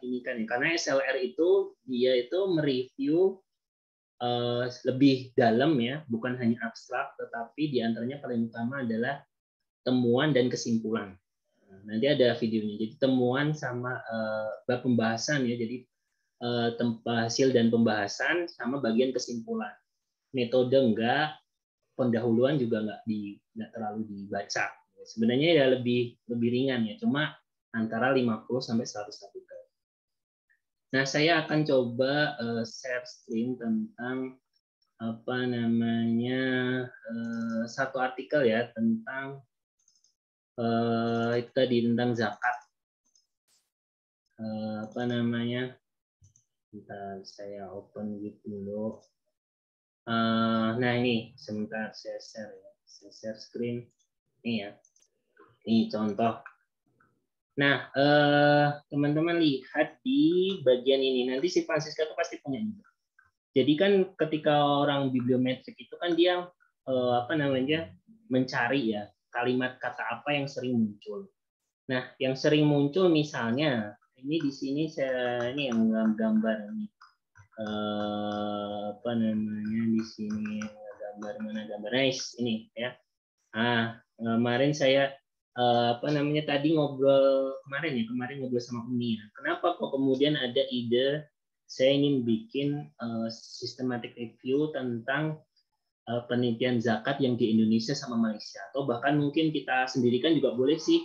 ini kan ya karena SLR itu dia itu mereview lebih dalam ya, bukan hanya abstrak, tetapi diantaranya paling utama adalah temuan dan kesimpulan. Nanti ada videonya. Jadi temuan sama bab pembahasan ya. Jadi hasil dan pembahasan sama bagian kesimpulan. Metode enggak, pendahuluan juga enggak terlalu dibaca. Sebenarnya ya lebih ringan ya, cuma antara 50 sampai 100 artikel. Nah, saya akan coba share screen tentang satu artikel ya tentang itu tadi tentang zakat. Bentar, saya open dulu. Nah ini sebentar saya share ya. Saya share screen. Ini ya. Ini contoh. Nah, teman-teman lihat di bagian ini. Nanti si Francisca itu pasti punya juga. Jadi kan ketika orang bibliometrik itu kan dia mencari ya kalimat kata apa yang sering muncul. Nah, yang sering muncul misalnya ini di sini ini yang gambar ini. Di sini gambar nice ini ya. Kemarin saya tadi kemarin ngobrol sama Uni ya. Kenapa kok kemudian ada ide saya ingin bikin systematic review tentang penelitian zakat yang di Indonesia sama Malaysia, atau bahkan mungkin kita sendirikan juga boleh sih,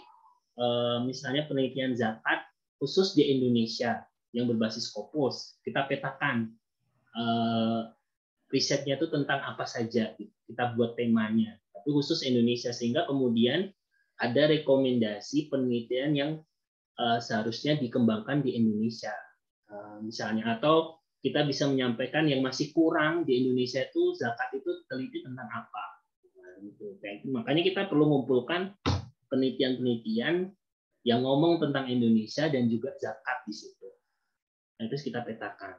misalnya penelitian zakat khusus di Indonesia yang berbasis Scopus, kita petakan risetnya itu tentang apa saja, kita buat temanya, tapi khusus Indonesia, sehingga kemudian ada rekomendasi penelitian yang seharusnya dikembangkan di Indonesia, misalnya, atau kita bisa menyampaikan yang masih kurang di Indonesia itu zakat itu teliti tentang apa. Makanya kita perlu mengumpulkan penelitian-penelitian yang ngomong tentang Indonesia dan juga zakat di situ. Nah, terus kita petakan.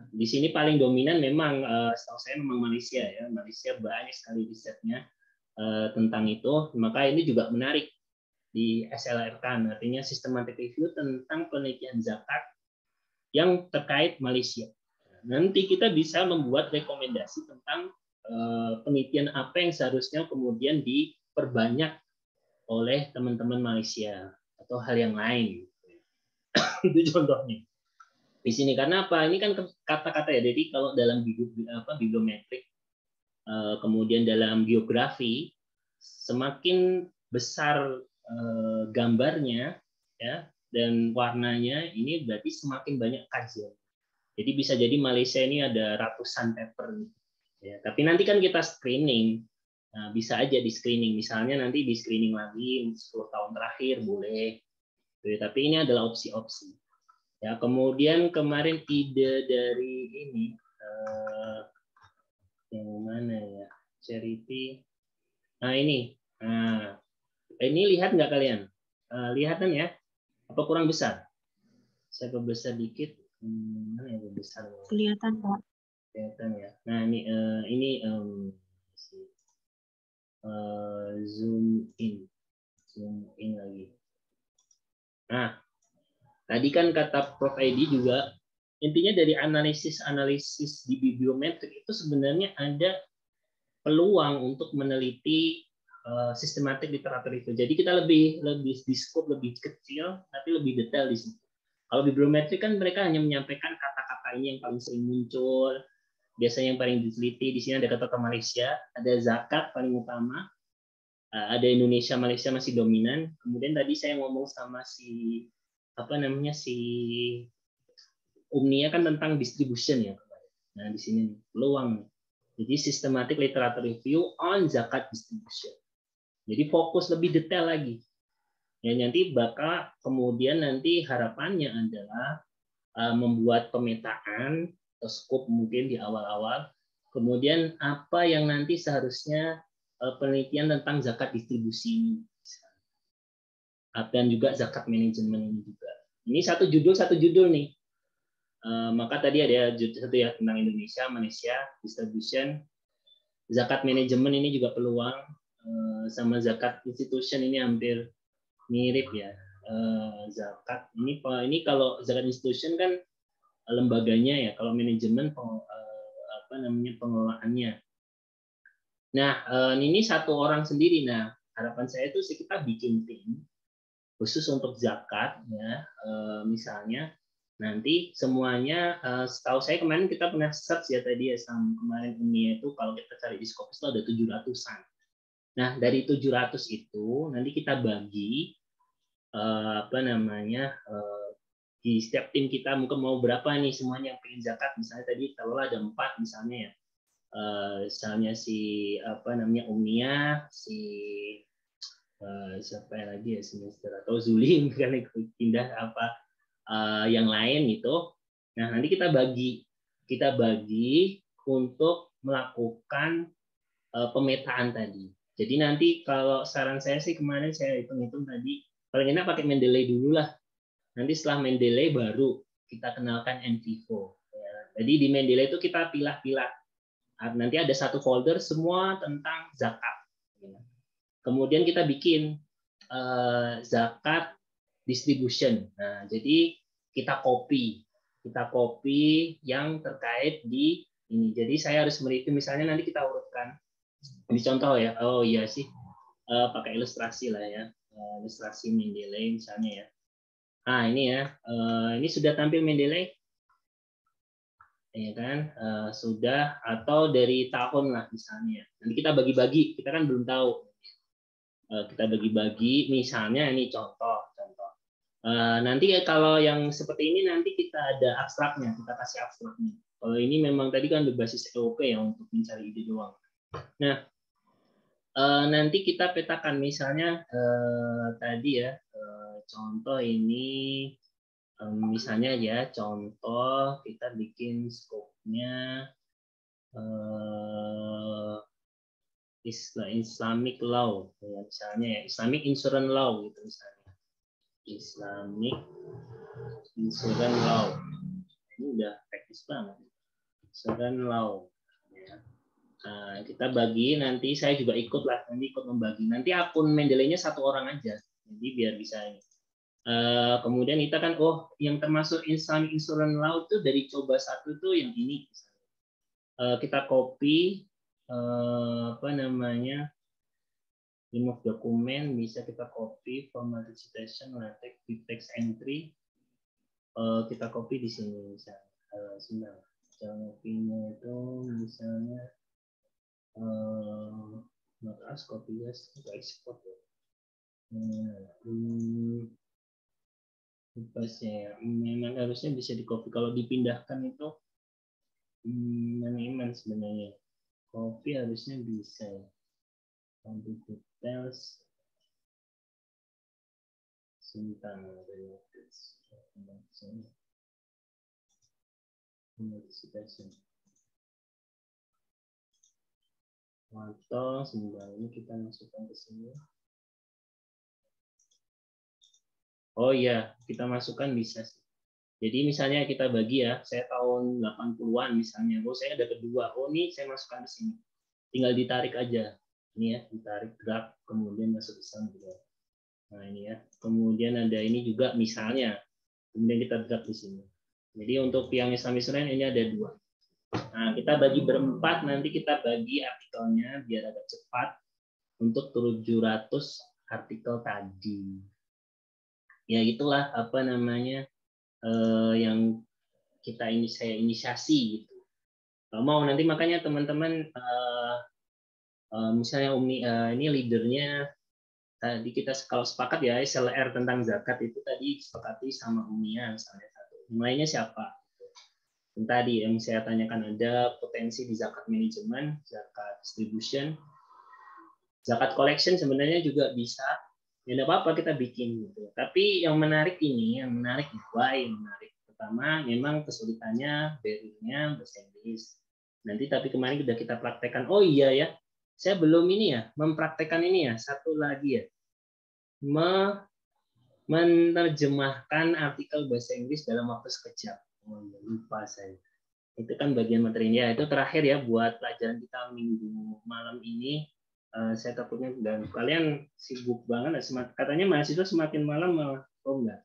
Di sini paling dominan memang setahu saya memang Malaysia ya. Malaysia banyak sekali risetnya tentang itu. Maka ini juga menarik di SLRK, artinya systematic review tentang penelitian zakat yang terkait Malaysia. Nanti kita bisa membuat rekomendasi tentang penelitian apa yang seharusnya kemudian diperbanyak oleh teman-teman Malaysia atau hal yang lain. Itu contohnya. Di sini karena apa? Ini kan kata-kata ya. Jadi kalau dalam bibliometrik, kemudian dalam geografi, semakin besar gambarnya ya dan warnanya, ini berarti semakin banyak kajian. Jadi bisa jadi Malaysia ini ada ratusan paper. Ya, tapi nanti kan kita screening. Nah, bisa aja di screening. Misalnya nanti di screening lagi 10 tahun terakhir boleh. Tapi ini adalah opsi-opsi. Ya, kemudian kemarin ide dari ini yang mana ya? Charity. Nah, ini. Nah, ini lihat nggak kalian? Lihatan ya? Apa kurang besar? Saya perbesar dikit. Mana yang besar? Kelihatan, Pak. Kelihatan ya. Nah, ini zoom in lagi. Nah, tadi kan kata Prof. Edi juga, intinya dari analisis di bibliometrik itu sebenarnya ada peluang untuk meneliti sistematik literatur itu. Jadi kita lebih di scope lebih kecil, tapi lebih detail di situ. Kalau bibliometrik kan mereka hanya menyampaikan kata-kata ini yang paling sering muncul, biasanya yang paling diteliti. Di sini ada kata Malaysia, ada zakat paling utama, ada Indonesia, Malaysia masih dominan. Kemudian tadi saya ngomong sama si Umnia kan tentang distribution ya. Nah di sini peluang. Jadi systematic literature review on zakat distribution. Jadi fokus lebih detail lagi. Ya, nanti bakal kemudian nanti harapannya adalah membuat pemetaan atau scope mungkin di awal-awal. Kemudian apa yang nanti seharusnya penelitian tentang zakat distribusi ini. Dan juga zakat manajemen ini juga. Ini satu judul nih. Maka tadi ada satu ya tentang Indonesia, Malaysia, distribution, zakat manajemen ini juga peluang, sama zakat institution ini hampir mirip ya. Zakat ini kalau zakat institution kan lembaganya ya, kalau manajemen pengelolaannya. Nah, ini satu orang sendiri. Nah, harapan saya itu kita bikin tim khusus untuk zakat, ya, misalnya nanti semuanya, setahu saya kemarin kita pernah search ya tadi ya, sama kemarin Umi itu kalau kita cari di Scopus itu ada 700-an. Nah dari 700 itu nanti kita bagi di setiap tim kita mungkin mau berapa nih semuanya yang pengen zakat, misalnya tadi kalau ada 4 misalnya ya, misalnya si Umnia, si siapa lagi ya, semester atau Zulim kan pindah yang lain gitu. Nah nanti kita bagi untuk melakukan pemetaan tadi. Jadi nanti kalau saran saya sih kemarin saya hitung-hitung tadi paling enak pakai Mendeley dulu lah. Nanti setelah Mendeley baru kita kenalkan NVivo. Ya. Jadi di Mendeley itu kita pilah-pilah. Nanti ada satu folder semua tentang zakat. Kemudian kita bikin zakat distribution. Nah, jadi kita copy yang terkait di ini. Jadi saya harus mereview, misalnya nanti kita urutkan. Ini contoh ya. Oh iya sih, pakai ilustrasi lah ya, ilustrasi Mendeley misalnya ya. Nah ini ya, ini sudah tampil Mendeley, ya kan? Sudah, atau dari tahun lah misalnya. Nanti kita bagi-bagi, kita kan belum tahu. Kita bagi-bagi, misalnya ini contoh. Nanti kalau yang seperti ini nanti kita ada abstraknya, kita kasih abstraknya. Kalau ini memang tadi kan berbasis EOP ya untuk mencari ide doang. Nah, nanti kita petakan misalnya tadi ya, contoh ini misalnya ya, contoh kita bikin scope-nya Islamic law ya, misalnya ya, Islamic insurance law gitu misalnya. Islamic insurance law. Ini udah teknis banget. Insurance law. Ya. Nah, kita bagi, nanti saya juga ikut membagi. Nanti akun Mendeley-nya 1 orang aja. Jadi biar bisa ini. Kemudian kita kan, yang termasuk Islamic insurance law itu dari coba 1 itu yang ini. Kita copy remove dokumen, bisa kita copy format citation, latex, text entry, kita copy di sini misalnya. Copy-nya itu misalnya as copy as untuk export ya. Memang harusnya bisa di copy. Kalau dipindahkan itu iman sebenarnya. Copy harusnya bisa ya. Untuk details tentang notification. Atau sebentar ini kita masukkan ke sini. Oh iya, kita masukkan bisa sih. Jadi misalnya kita bagi ya, saya tahun 80-an misalnya, saya dapat 2, ini saya masukkan ke sini. Tinggal ditarik aja. Ini ya, ditarik drag, kemudian masuk ke sana juga. Nah ini ya, kemudian ada ini juga misalnya, kemudian kita drag di sini. Jadi untuk yang Islamic insurance ini ada 2. Nah, kita bagi berempat, nanti kita bagi artikelnya biar agak cepat untuk 700 artikel tadi. Ya itulah yang saya inisiasi gitu. Kalau mau nanti makanya teman-teman misalnya ini leadernya tadi kita kalau sepakat ya SLR tentang zakat itu tadi sepakati sama Umia misalnya satu. Yang lainnya siapa? Dan tadi yang saya tanyakan ada potensi di zakat manajemen, zakat distribution, zakat collection sebenarnya juga bisa. Ya tidak apa-apa kita bikin gitu. Tapi yang menarik why menarik. Pertama, memang kesulitannya barrier-nya bahasa Inggris. Nanti tapi kemarin sudah kita praktekkan. Oh iya ya, saya belum mempraktekkan ini ya. Satu lagi ya, menerjemahkan artikel bahasa Inggris dalam waktu sekejap. Lupa saya. Itu kan bagian materinya. Itu terakhir ya buat pelajaran kita minggu malam ini. Saya takutnya dan kalian sibuk banget. Katanya mahasiswa semakin malam malah enggak.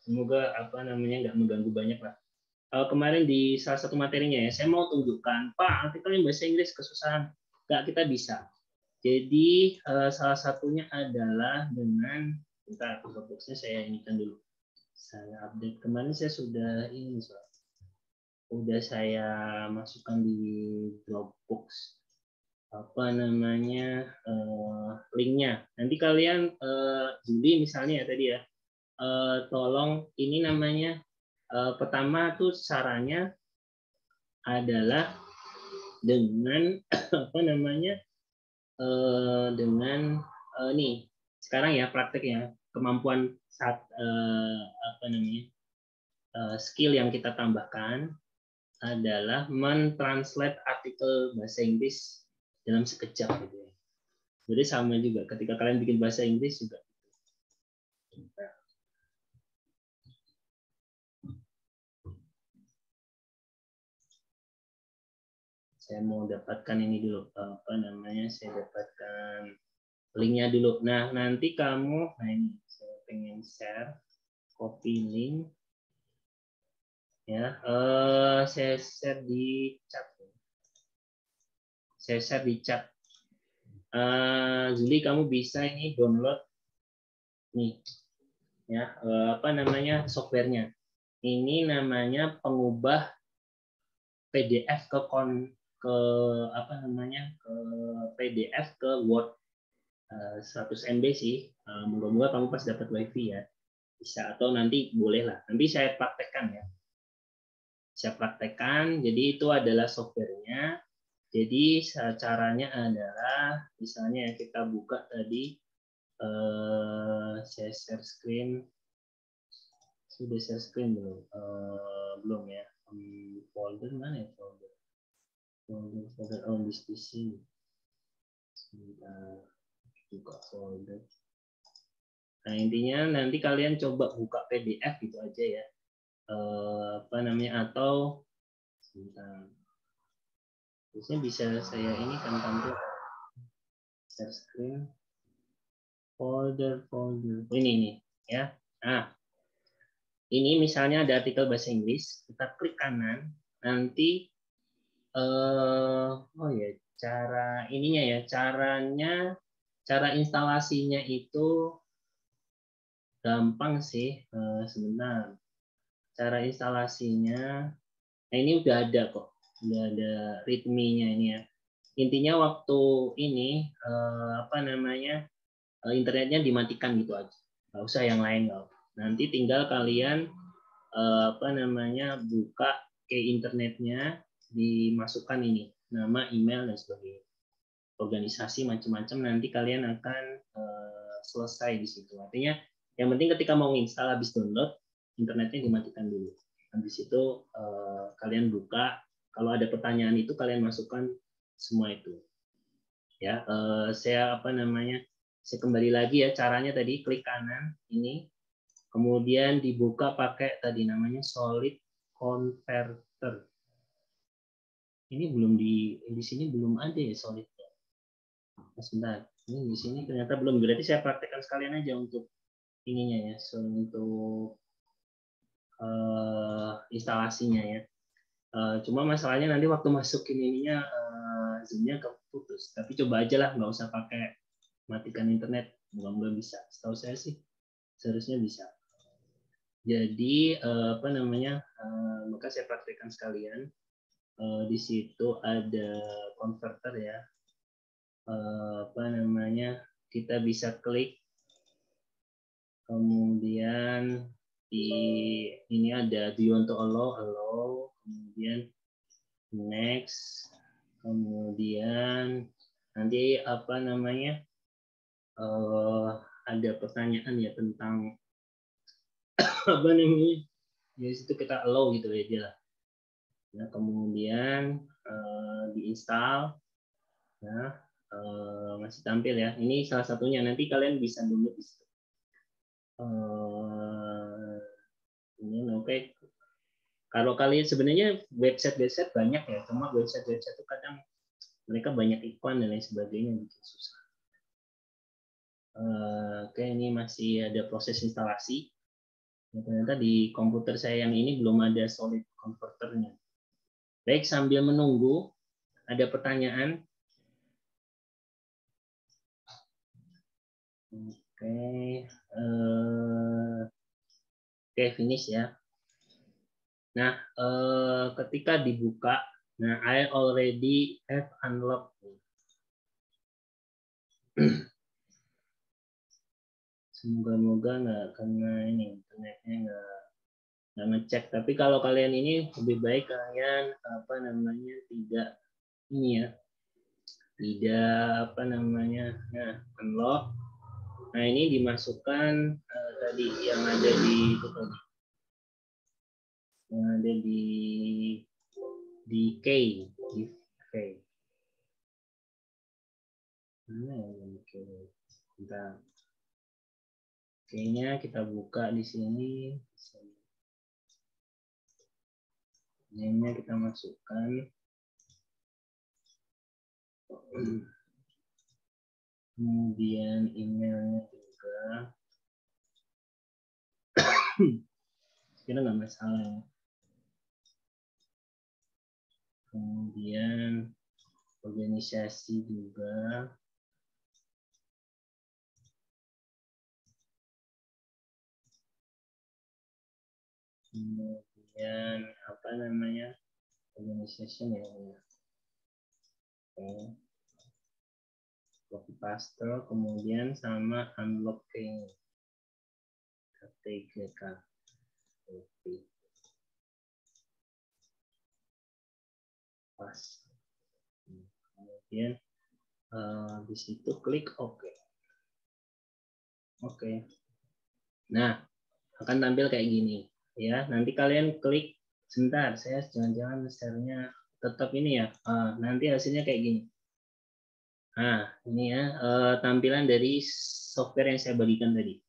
Semoga nggak mengganggu banyak lah. kemarin di salah satu materinya ya, saya mau tunjukkan, Pak, artikelnya bahasa Inggris kesusahan. Nggak, kita bisa. Jadi salah satunya adalah dengan, bentar, Dropbox-nya saya inikan dulu. Saya update kemarin saya sudah ini sudah saya masukkan di Dropbox apa namanya linknya. Nanti kalian Juli misalnya ya tadi ya, tolong ini namanya pertama tuh caranya adalah dengan apa namanya dengan nih sekarang ya prakteknya kemampuan apa namanya skill yang kita tambahkan adalah mentranslate artikel bahasa Inggris dalam sekejap gitu ya. Jadi sama juga ketika kalian bikin bahasa Inggris juga. Saya mau dapatkan ini dulu apa namanya saya dapatkan linknya dulu. Nah nanti kamu, nah ini saya pengen share copy link ya. Saya share di chat. Saya share di chat. Juli kamu bisa ini download nih ya apa namanya softwarenya. Ini namanya pengubah PDF ke apa namanya ke PDF ke Word 100 MB sih. Moga-moga kamu pas dapat WiFi ya bisa atau nanti boleh lah. Nanti saya praktekkan ya. Saya praktekkan. Jadi itu adalah softwarenya. Jadi caranya adalah misalnya kita buka tadi saya share screen. Sudah share screen belum? Belum ya. Folder mana ya folder? Folder on this PC. Sebentar buka folder. Nah intinya nanti kalian coba buka PDF gitu aja ya. Apa namanya atau sebentar. Terusnya bisa saya ini kan tampil share screen folder ini ya. Nah ini misalnya ada artikel bahasa Inggris, kita klik kanan, nanti oh ya cara ininya ya cara instalasinya itu gampang sih. Sebentar cara instalasinya nah ini udah ada kok, udah ada readme-nya ini ya. Intinya waktu ini apa namanya internetnya dimatikan gitu aja, nggak usah yang lain nggak. Nanti tinggal kalian apa namanya buka ke internetnya, dimasukkan ini nama, email dan sebagainya, organisasi macam-macam, nanti kalian akan selesai di situ. Artinya yang penting ketika mau install habis download internetnya dimatikan dulu. Habis itu kalian buka, kalau ada pertanyaan itu kalian masukkan semua itu. Ya, saya apa namanya? Saya kembali lagi ya caranya tadi klik kanan ini, kemudian dibuka pakai tadi namanya Solid Converter. Ini belum di sini belum ada ya Solid. Sebentar, ini di sini ternyata belum. Berarti saya praktekkan sekalian aja untuk ininya ya, untuk instalasinya ya. Cuma masalahnya nanti waktu masukin ininya zoom-nya keputus. Tapi coba aja lah, nggak usah pakai matikan internet. Moga-moga bisa. Setahu saya sih seharusnya bisa. Jadi apa namanya? Maka saya praktekkan sekalian. Di situ ada converter ya. Apa namanya? Kita bisa klik. Kemudian di ini ada do you want to allow, kemudian next, kemudian nanti apa namanya ada pertanyaan ya tentang apa namanya di situ kita allow gitu aja lah. Nah, kemudian diinstal, ya masih tampil ya. Ini salah satunya, nanti kalian bisa download di situ. Ini oke. Kalau kalian sebenarnya website banyak ya, cuma website itu kadang mereka banyak iklan dan lain sebagainya, bikin susah. Oke, ini masih ada proses instalasi. Ternyata di komputer saya yang ini belum ada Solid konverternya. Baik, sambil menunggu, ada pertanyaan? Oke, finish ya. Nah, ketika dibuka, nah I already have unlocked. Semoga-moga nggak kena ini internetnya nggak ngecek. Tapi kalau kalian ini lebih baik kalian tidak ini ya, tidak nah unlock. Nah ini dimasukkan tadi yang ada di itu tadi, yang ada di key. Mana yang key? Bentar. Kayaknya kita buka di sini. Name-nya kita masukkan. Kemudian emailnya juga. Kira nggak masalah ya. Kemudian organisasi juga. Kemudian organization ya. Oke. Copy paste, kemudian sama unlocking KTGK. Pas. Kemudian di situ klik OK. Oke. Nah, akan tampil kayak gini ya. Nanti kalian klik sebentar, saya jangan-jangan share-nya tetap ini ya. Nanti hasilnya kayak gini. Nah, ini ya tampilan dari software yang saya bagikan tadi.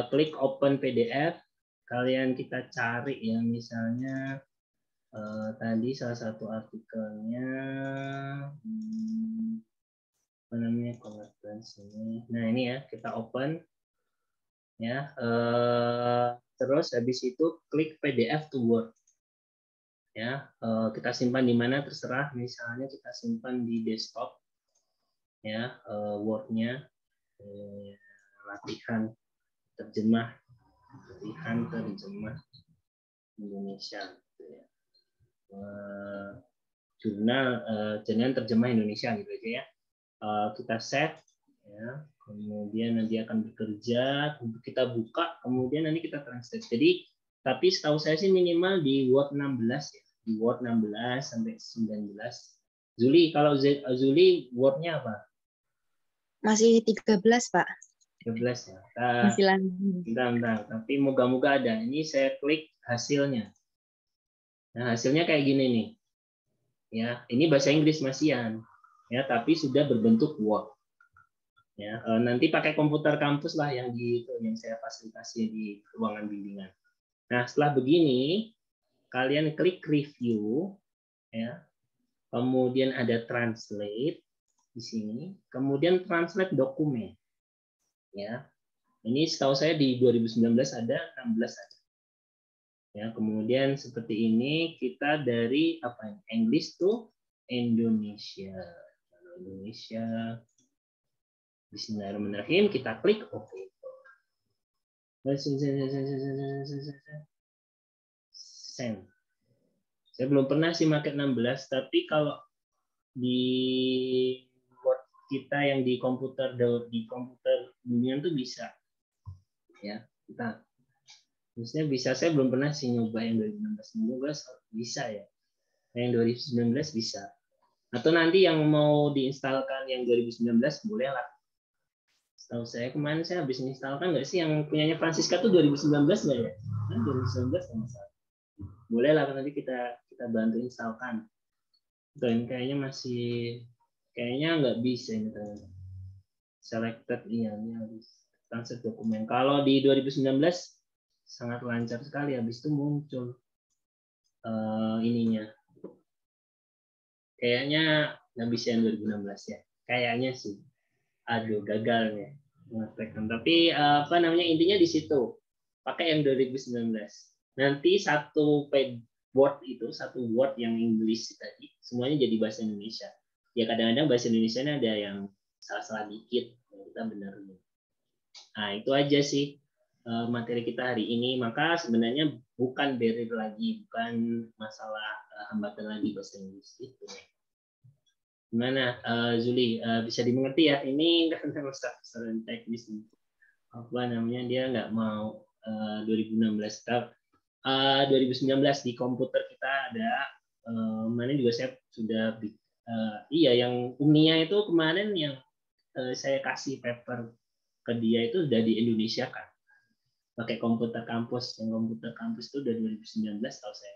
Klik open PDF, kalian kita cari ya misalnya tadi salah satu artikelnya apa namanya conference ini. Nah, ini ya, kita open ya. Terus habis itu klik PDF to Word. Ya, kita simpan di mana terserah, misalnya kita simpan di desktop ya, Word-nya latihan terjemah Indonesia gitu ya. Jurnal terjemah Indonesia gitu aja ya. Kita save ya, kemudian nanti akan bekerja, kita buka, kemudian nanti kita translate. Jadi tapi setahu saya sih minimal di Word 16 ya, di Word 16 sampai 19. Zuli, kalau Zuli Word-nya apa? Masih 13, Pak. 13 ya. Masih lagi. Bentar. Tapi moga-moga ada. Ini saya klik hasilnya. Nah, hasilnya kayak gini nih. Ya, ini bahasa Inggris masihan. Ya, tapi sudah berbentuk Word. Ya, nanti pakai komputer kampus lah yang saya fasilitasi di ruangan bimbingan. Nah, setelah begini, kalian klik review, ya. Kemudian ada translate di sini, kemudian translate dokumen. Ya. Ini setahu saya di 2019 ada, 16 ada. Ya, kemudian seperti ini kita dari English to Indonesia. Indonesia. Bismillahirrahmanirrahim, kita klik OK. Send. Saya belum pernah sih pakai 16, tapi kalau di Word kita yang di komputer dunia itu bisa. Ya, kita maksudnya bisa, saya belum pernah sih nyoba yang 2016, semoga bisa ya. Yang 2019 bisa. Atau nanti yang mau diinstalkan yang 2019 boleh lah. Setahu saya kemarin saya habis menginstalkan nggak sih yang punyanya Francisca tuh 2019 nggak ya? Nah, 2019 sama salah. Boleh lah nanti kita bantu instalkan. Dan kayaknya nggak bisa ini ternyata. Selected ini harus translate dokumen. Kalau di 2019 sangat lancar sekali, habis itu muncul ininya. Kayaknya nggak bisa yang 2016 ya. Kayaknya sih. Aduh, gagal ya. Tapi intinya di situ. Pakai yang 2019. Nanti satu word itu, satu word yang English tadi, semuanya jadi bahasa Indonesia. Ya kadang-kadang bahasa Indonesia ada yang salah-salah dikit, kita benerin. Nah itu aja sih materi kita hari ini. Maka sebenarnya bukan barrier lagi, bukan masalah hambatan lagi bahasa Inggris itu. Gimana Zuli, bisa dimengerti ya? Ini karena masalah teknis nih. Apa namanya, dia nggak mau 2016 2019 di komputer kita ada mana juga saya sudah iya yang Umnia itu kemarin yang saya kasih paper ke dia itu sudah di Indonesia kan pakai komputer kampus. Yang komputer kampus itu dari 2019 tahu saya.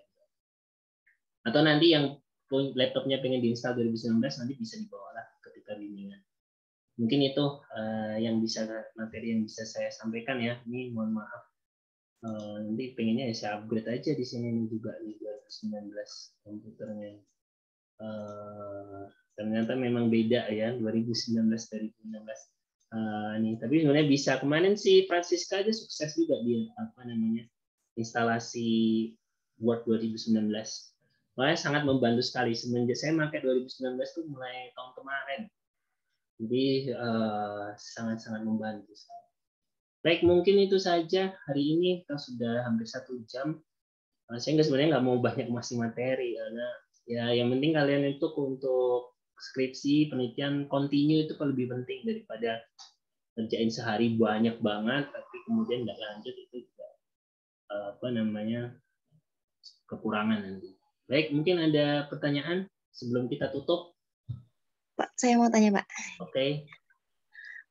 Atau nanti yang laptopnya pengen diinstal 2019 nanti bisa dibawa lah ketika bimbingan. Mungkin itu yang bisa materi yang bisa saya sampaikan ya. Ini mohon maaf. Nanti pengennya ya saya upgrade aja di sini juga di 2019 komputernya. Ternyata memang beda ya 2019 2016. Nih tapi sebenarnya bisa. Kemarin si Francisca aja sukses juga dia apa namanya instalasi Word 2019. Makanya sangat membantu sekali. Semenjak saya pakai 2019 tuh mulai tahun kemarin. Jadi sangat-sangat membantu. Baik, mungkin itu saja hari ini. Kita sudah hampir 1 jam. Saya sebenarnya nggak mau banyak masih materi karena ya yang penting kalian itu untuk skripsi penelitian continue itu lebih penting daripada kerjain sehari banyak banget tapi kemudian nggak lanjut, itu juga apa namanya kekurangan nanti. Baik, mungkin ada pertanyaan sebelum kita tutup. Pak, saya mau tanya Pak. Oke.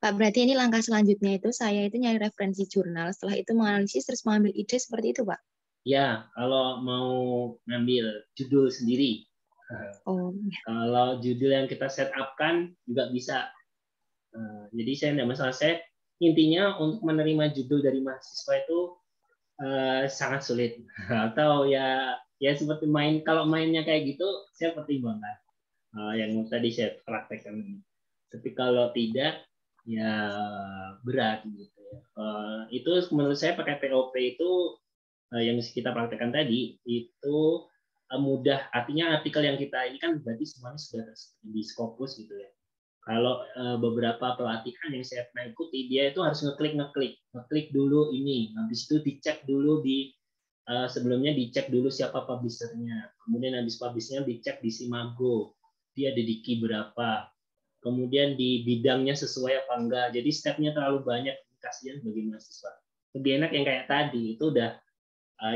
Pak, berarti ini langkah selanjutnya itu saya itu nyari referensi jurnal, setelah itu menganalisis terus mengambil ide seperti itu, Pak? Ya, kalau mau ngambil judul sendiri. Oh. Kalau judul yang kita set up kan juga bisa. Jadi saya tidak masalah. Saya intinya untuk menerima judul dari mahasiswa itu sangat sulit. Atau ya seperti kalau mainnya kayak gitu, saya pertimbangkan. Yang tadi saya praktekkan ini. Tapi kalau tidak, ya berat gitu ya. Itu menurut saya pakai POP itu yang kita praktekkan tadi itu mudah. Artinya artikel yang kita ini kan berarti semuanya sudah di Scopus gitu ya. Kalau beberapa pelatihan yang saya pernah ikuti, dia itu harus ngeklik dulu ini, habis itu dicek dulu di sebelumnya dicek dulu siapa publishernya, kemudian habis publishernya dicek di Simago, dia ada di key berapa, kemudian di bidangnya sesuai apa enggak. Jadi stepnya terlalu banyak, kasihan bagi mahasiswa. Lebih enak yang kayak tadi, itu udah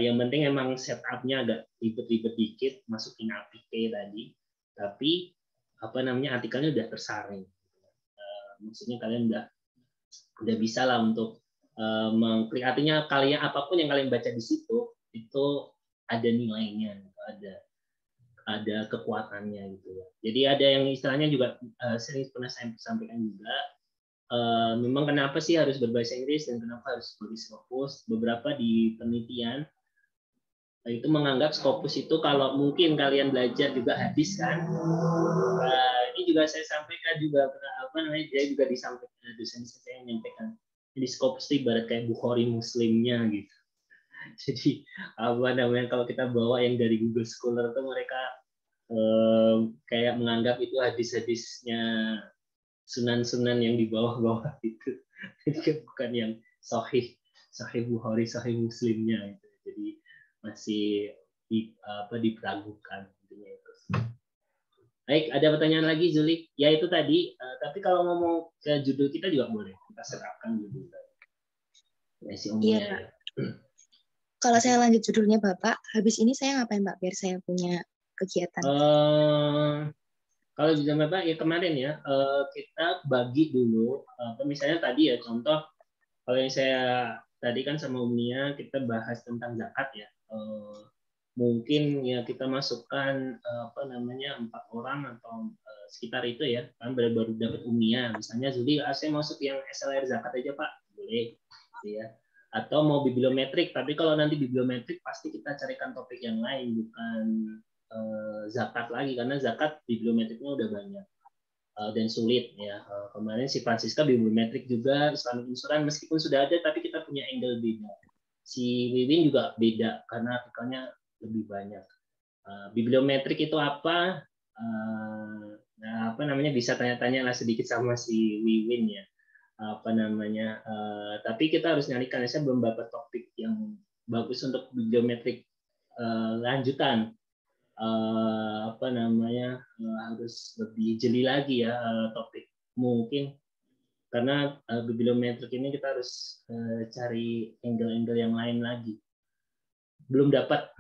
yang penting emang setupnya agak ribet-ribet dikit, masukin APK tadi, tapi apa namanya artikelnya udah tersaring. Maksudnya kalian udah bisa lah untuk mengklik. Artinya kalian apapun yang kalian baca di situ itu ada nilainya, ada kekuatannya gitu ya. Jadi ada yang istilahnya juga sering pernah saya sampaikan juga. Memang kenapa sih harus berbahasa Inggris dan kenapa harus berbahasa Scopus? Beberapa di penelitian itu menganggap Scopus itu kalau mungkin kalian belajar juga habis kan. Ini juga saya sampaikan juga apa namanya, dia juga disampaikan dosen saya yang menyampaikan. Jadi Scopus itu ibarat kayak Bukhari Muslimnya gitu. Jadi apa namanya kalau kita bawa yang dari Google Scholar itu mereka kayak menganggap itu hadis-hadisnya sunan-sunan yang di bawah-bawah itu. Jadi bukan yang sahih Bukhari, sahih Muslimnya itu. Jadi masih diperagukan intinya itu. Baik, ada pertanyaan lagi Zuli? Ya itu tadi. Tapi kalau ngomong ke judul kita juga boleh. Kita setupkan judul tadi. Iya, Pak. Kalau saya lanjut judulnya Bapak, habis ini saya ngapain Pak biar saya punya kegiatan? Kalau judul Bapak ya kemarin ya kita bagi dulu. Misalnya tadi ya contoh kalau yang saya tadi kan sama Umnia kita bahas tentang zakat ya. Mungkin ya kita masukkan 4 orang atau sekitar itu ya, kan baru dapat Umnia. Misalnya Zuli, saya masuk yang SLR zakat aja Pak, boleh, gitu ya. Atau mau bibliometrik, tapi kalau nanti bibliometrik pasti kita carikan topik yang lain, bukan zakat lagi, karena zakat bibliometriknya udah banyak dan sulit ya. Kemarin si Francisca bibliometrik juga, Islamic Insurance meskipun sudah ada tapi kita punya angle beda. Si Wiwin juga beda karena artikelnya lebih banyak. Bibliometrik itu apa? Nah, apa namanya, bisa tanya-tanya lah sedikit sama si Wiwin ya. Apa namanya? Tapi kita harus nyarikan. Saya belum dapat topik yang bagus untuk bibliometrik lanjutan. Apa namanya? Harus lebih jeli lagi ya topik mungkin. Karena bibliometrik ini kita harus cari angle-angle yang lain lagi. Belum dapat.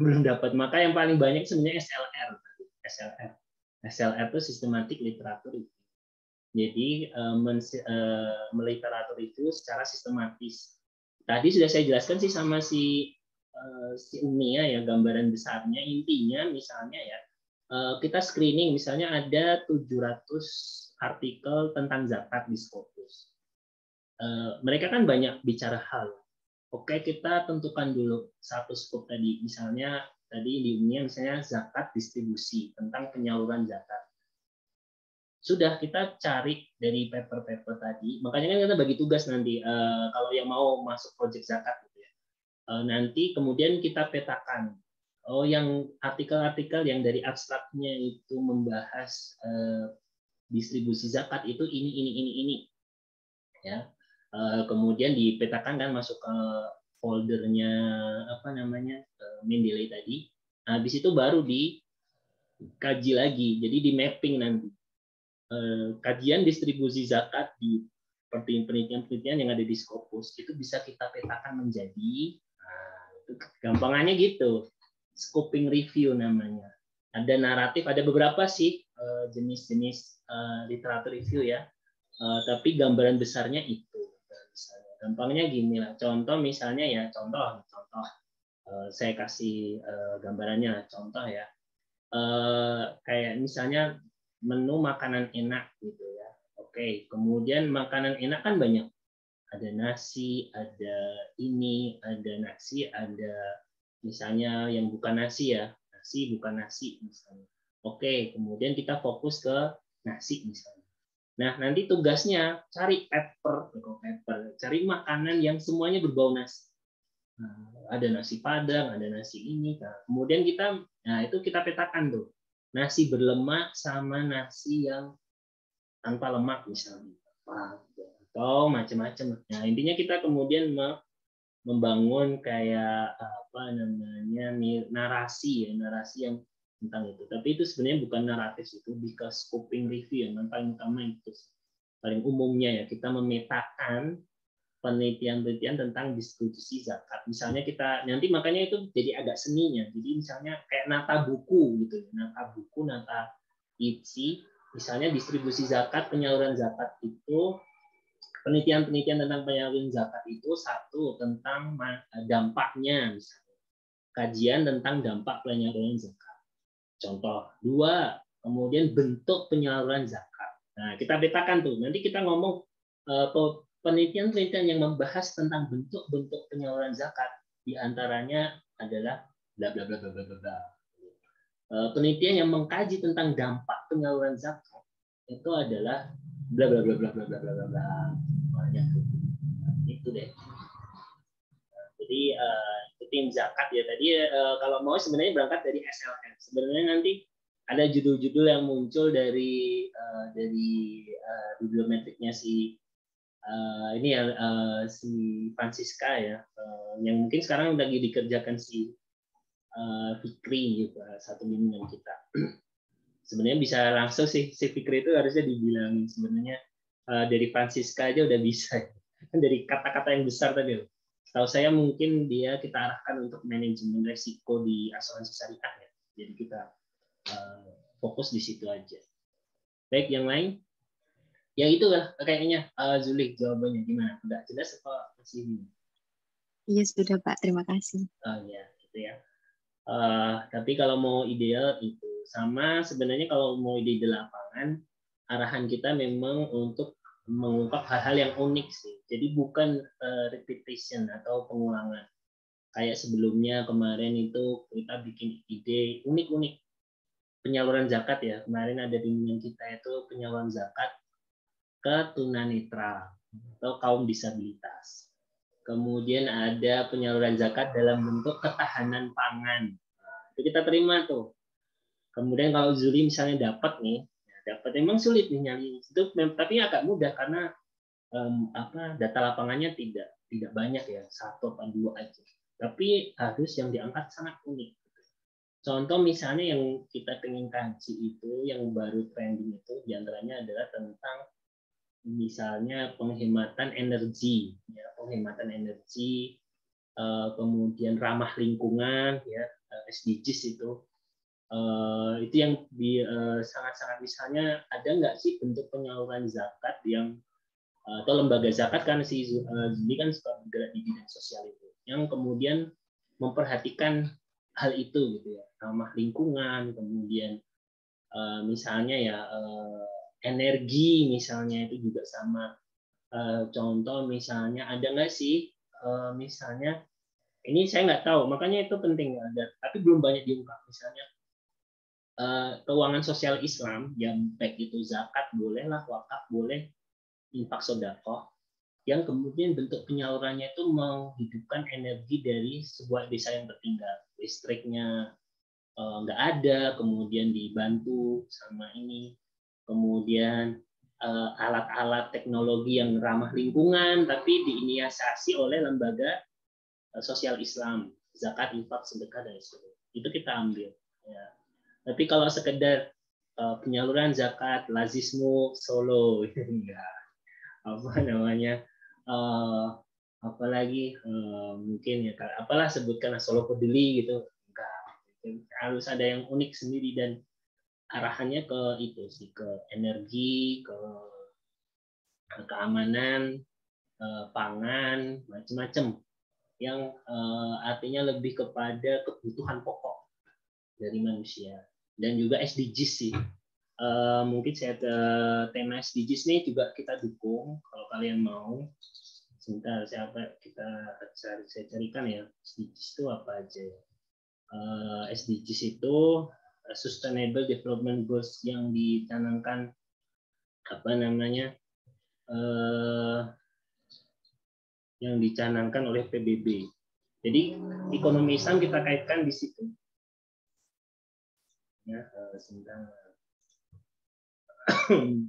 Maka yang paling banyak sebenarnya SLR itu sistematik literatur. Jadi meliteratur itu secara sistematis. Tadi sudah saya jelaskan sih sama si Umi ya gambaran besarnya. Intinya misalnya ya kita screening, misalnya ada 700 artikel tentang zakat di Scopus. Mereka kan banyak bicara hal. Oke, kita tentukan dulu satu skop tadi. Misalnya tadi di Umi misalnya zakat distribusi, tentang penyaluran zakat. Sudah, kita cari dari paper-paper tadi. Makanya kan kita bagi tugas nanti kalau yang mau masuk proyek zakat gitu ya. Nanti kemudian kita petakan. Oh, yang artikel-artikel yang dari abstraknya itu membahas distribusi zakat itu ini. Ya. Kemudian dipetakan kan masuk ke foldernya apa namanya Mendeley tadi. Nah, habis itu baru dikaji lagi. Jadi di mapping nanti. Kajian distribusi zakat di penelitian-penelitian yang ada di Scopus itu bisa kita petakan menjadi gampangannya gitu, scoping review namanya. Ada naratif, ada beberapa sih jenis-jenis literatur review ya, tapi gambaran besarnya itu. Gampangnya gini lah, contoh misalnya ya, contoh saya kasih gambarannya, contoh ya, kayak misalnya menu makanan enak gitu ya. Oke, kemudian makanan enak kan banyak. Ada nasi, ada ini, ada nasi, ada misalnya yang bukan nasi ya. Nasi bukan nasi misalnya. Oke, kemudian kita fokus ke nasi misalnya. Nah, nanti tugasnya cari paper, cari makanan yang semuanya berbau nasi. Nah, ada nasi Padang, ada nasi ini. Nah, kemudian itu kita petakan tuh. Nasi berlemak sama nasi yang tanpa lemak misalnya, atau macam-macam. Nah, intinya kita kemudian membangun kayak apa namanya narasi yang tentang itu. Tapi itu sebenarnya bukan naratif, itu bisa scoping review yang paling utama itu. Paling umumnya ya kita memetakan penelitian-penelitian tentang distribusi zakat. Misalnya kita nanti makanya itu jadi agak seninya. Jadi misalnya kayak nata buku gitu, nata isi. Misalnya distribusi zakat, penyaluran zakat itu penelitian-penelitian tentang penyaluran zakat itu satu tentang dampaknya, misalnya kajian tentang dampak penyaluran zakat. Contoh dua, kemudian bentuk penyaluran zakat. Nah kita petakan tuh. Nanti kita ngomong penelitian-penelitian yang membahas tentang bentuk-bentuk penyaluran zakat, diantaranya adalah bla bla bla bla bla bla. Penelitian yang mengkaji tentang dampak penyaluran zakat itu adalah bla bla bla bla bla bla bla bla. Itu deh. Jadi tim zakat ya tadi kalau mau sebenarnya berangkat dari SLM. Sebenarnya nanti ada judul-judul yang muncul dari bibliometriknya si ini ya si Francisca ya, yang mungkin sekarang lagi dikerjakan si Fikri juga satu bimbingan kita. Sebenarnya bisa langsung si Fikri itu harusnya dibilangin sebenarnya dari Francisca aja udah bisa dari kata-kata yang besar tadi. Tahu saya mungkin dia kita arahkan untuk manajemen resiko di asuransi syariah ya. Jadi kita fokus di situ aja. Baik, yang lain? Ya itu lah kayaknya Zulik jawabannya gimana? Udah jelas apa masih bingung? Iya sudah Pak, terima kasih. Oh ya, gitu ya. Tapi kalau mau ideal itu sama sebenarnya kalau mau ide di lapangan arahan kita memang untuk mengungkap hal-hal yang unik sih. Jadi bukan repetition atau pengulangan. Kayak sebelumnya kemarin itu kita bikin ide unik-unik penyaluran zakat ya. Kemarin ada bimbingan kita itu penyaluran zakat ke tunanetra atau kaum disabilitas. Kemudian ada penyaluran zakat dalam bentuk ketahanan pangan. Nah, itu kita terima tuh. Kemudian kalau Zuli misalnya dapat nih, dapat memang sulit nih nyari itu, tapi agak mudah karena data lapangannya tidak banyak ya, 1 atau 2 aja. Tapi harus yang diangkat sangat unik. Contoh misalnya yang kita ingin kaji itu, yang baru trending itu, diantaranya adalah tentang misalnya penghematan energi, ya, penghematan energi, kemudian ramah lingkungan, ya, SDGs itu yang sangat-sangat misalnya ada nggak sih bentuk penyaluran zakat yang atau lembaga zakat kan si Zuli kan suka bergerak di bidang sosial itu, yang kemudian memperhatikan hal itu gitu ya, ramah lingkungan, kemudian misalnya ya energi misalnya itu juga sama. Contoh misalnya ada nggak sih misalnya ini saya nggak tahu, makanya itu penting ada, tapi belum banyak diungkap misalnya keuangan sosial Islam yang baik itu zakat boleh lah, wakaf boleh, infak sedekah, yang kemudian bentuk penyalurannya itu menghidupkan energi dari sebuah desa yang tertinggal, listriknya nggak ada, kemudian dibantu sama ini, kemudian alat-alat teknologi yang ramah lingkungan tapi diinisiasi oleh lembaga sosial Islam, zakat, infak, sedekah dan sebagainya. Itu kita ambil. Ya. Tapi kalau sekedar penyaluran zakat, lazismu Solo, enggak. Apa namanya? Apalagi mungkin ya, apalah sebutkan Solo Peduli gitu. Enggak. Harus ada yang unik sendiri dan arahannya ke itu sih, ke energi, ke keamanan, pangan, macam-macam yang artinya lebih kepada kebutuhan pokok dari manusia dan juga SDGs sih. Mungkin saya tema SDGs nih juga kita dukung kalau kalian mau. Sebentar saya carikan ya SDGs itu apa aja ya. SDGs itu Sustainable Development Goals yang dicanangkan apa namanya yang dicanangkan oleh PBB. Jadi ekonomi Islam kita kaitkan di situ. Ya, sebentar.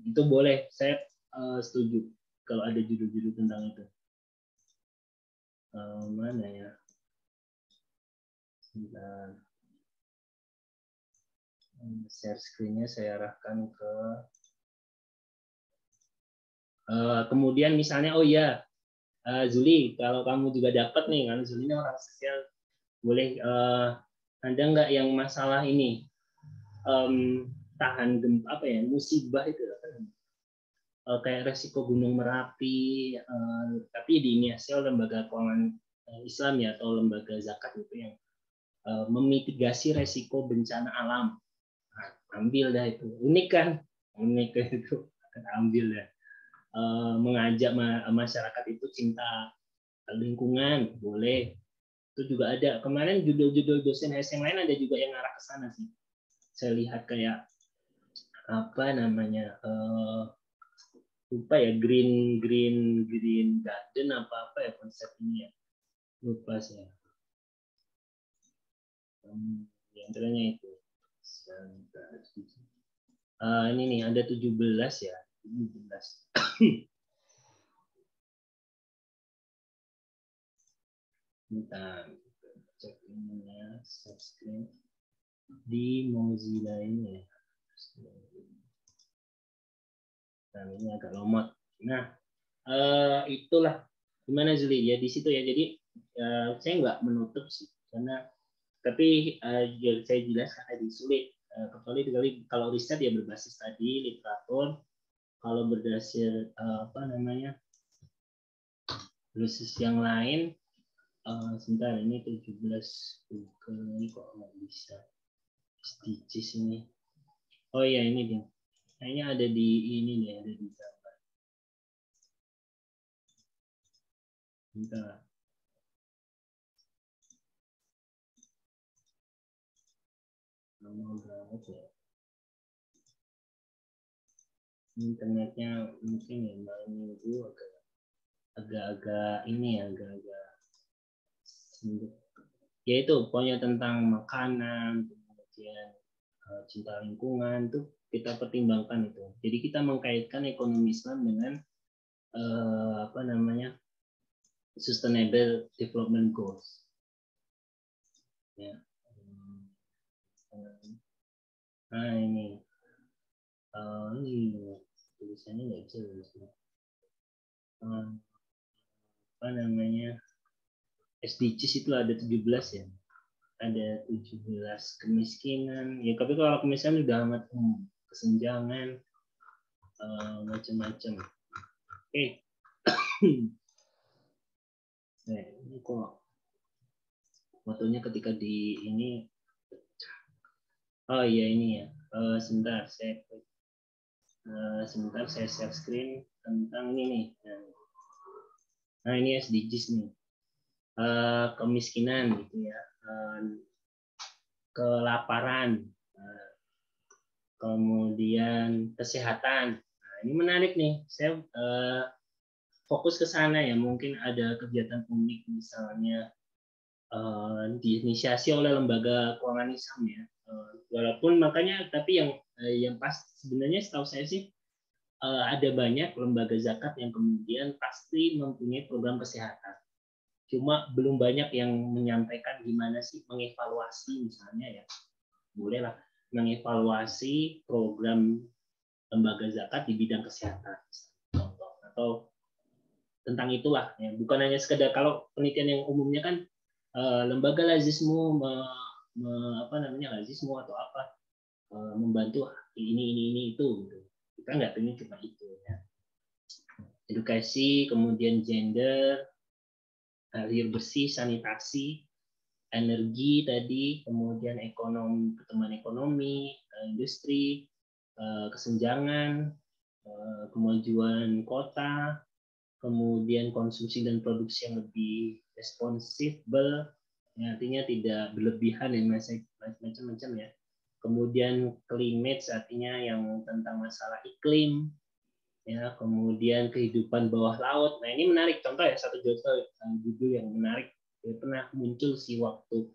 Itu boleh, saya setuju kalau ada judul-judul tentang itu. Mana ya? Sebentar. Share screen-nya saya arahkan ke kemudian misalnya, oh ya Zuli, kalau kamu juga dapat nih, kan Zuli ini orang sosial, boleh ada nggak yang masalah ini tahan gempa apa ya, musibah itu kayak resiko Gunung Merapi, tapi diinisiasi oleh lembaga keuangan Islam ya, atau lembaga zakat itu yang memitigasi resiko bencana alam. Nah, ambil dah itu, unik kan, unik itu, ambil dah. Mengajak masyarakat itu cinta lingkungan, boleh. Itu juga ada. Kemarin judul-judul dosen yang lain ada juga yang ngarah ke sana sih. Saya lihat kayak apa namanya, lupa ya, green garden apa ya konsep ini ya, lupa saya. Yang antaranya itu ini nih ada 17 ya, 17. Bentar, cek ini ya, subscribe di Mozilla ini ya. Nah, ini agak lomot. Nah, itulah gimana Zuli ya di situ ya. Jadi saya nggak menutup sih, karena tapi saya jelaskan tadi sulit. Kecuali kalau riset ya berbasis tadi literatur, kalau berdasar apa namanya berbasis yang lain. Sebentar, ini 17 Google ini kok nggak bisa SDGs ini. Oh iya ini dia. Kayaknya ada di ini nih, ada di gambar. Bentar. Nomor berapa ya? Internetnya mungkin ya malam minggu agak-agak ini ya, agak-agak ya itu pokoknya tentang makanan, kemudian cinta lingkungan, itu kita pertimbangkan itu. Jadi kita mengkaitkan ekonomi Islam dengan Sustainable Development Goals. Ya. Nah ini tulisannya nggak jelas. SDGs itu ada 17 ya. Ada 17 kemiskinan. Ya tapi kalau kemiskinan udah amat kesenjangan macam-macam. Oke. Nah, ini kok fotonya ketika di ini. Oh iya ini ya. Sebentar saya share screen tentang ini nih. Nah ini SDGs nih. Kemiskinan gitu ya. Kelaparan. Kemudian kesehatan. Nah, ini menarik nih. Saya fokus ke sana ya. Mungkin ada kegiatan unik misalnya diinisiasi oleh lembaga keuangan Islam ya. Walaupun makanya tapi yang pas sebenarnya setahu saya sih ada banyak lembaga zakat yang kemudian pasti mempunyai program kesehatan. Cuma belum banyak yang menyampaikan gimana sih mengevaluasi misalnya ya. Bolehlah mengevaluasi program lembaga zakat di bidang kesehatan contoh atau tentang itulah ya. Bukan hanya sekedar kalau penelitian yang umumnya kan lembaga lazismu lazismu atau apa membantu ini itu gitu. Kita nggak pengen cuma itu ya. Edukasi, kemudian gender, air bersih, sanitasi, energi tadi, kemudian ekonomi, pertumbuhan ekonomi, industri, kesenjangan, kemajuan kota, kemudian konsumsi dan produksi yang lebih responsibel, ya, artinya tidak berlebihan ya macam-macam ya. Kemudian climate artinya yang tentang masalah iklim, ya, kemudian kehidupan bawah laut. Nah ini menarik contoh ya satu judul yang menarik pernah muncul sih waktu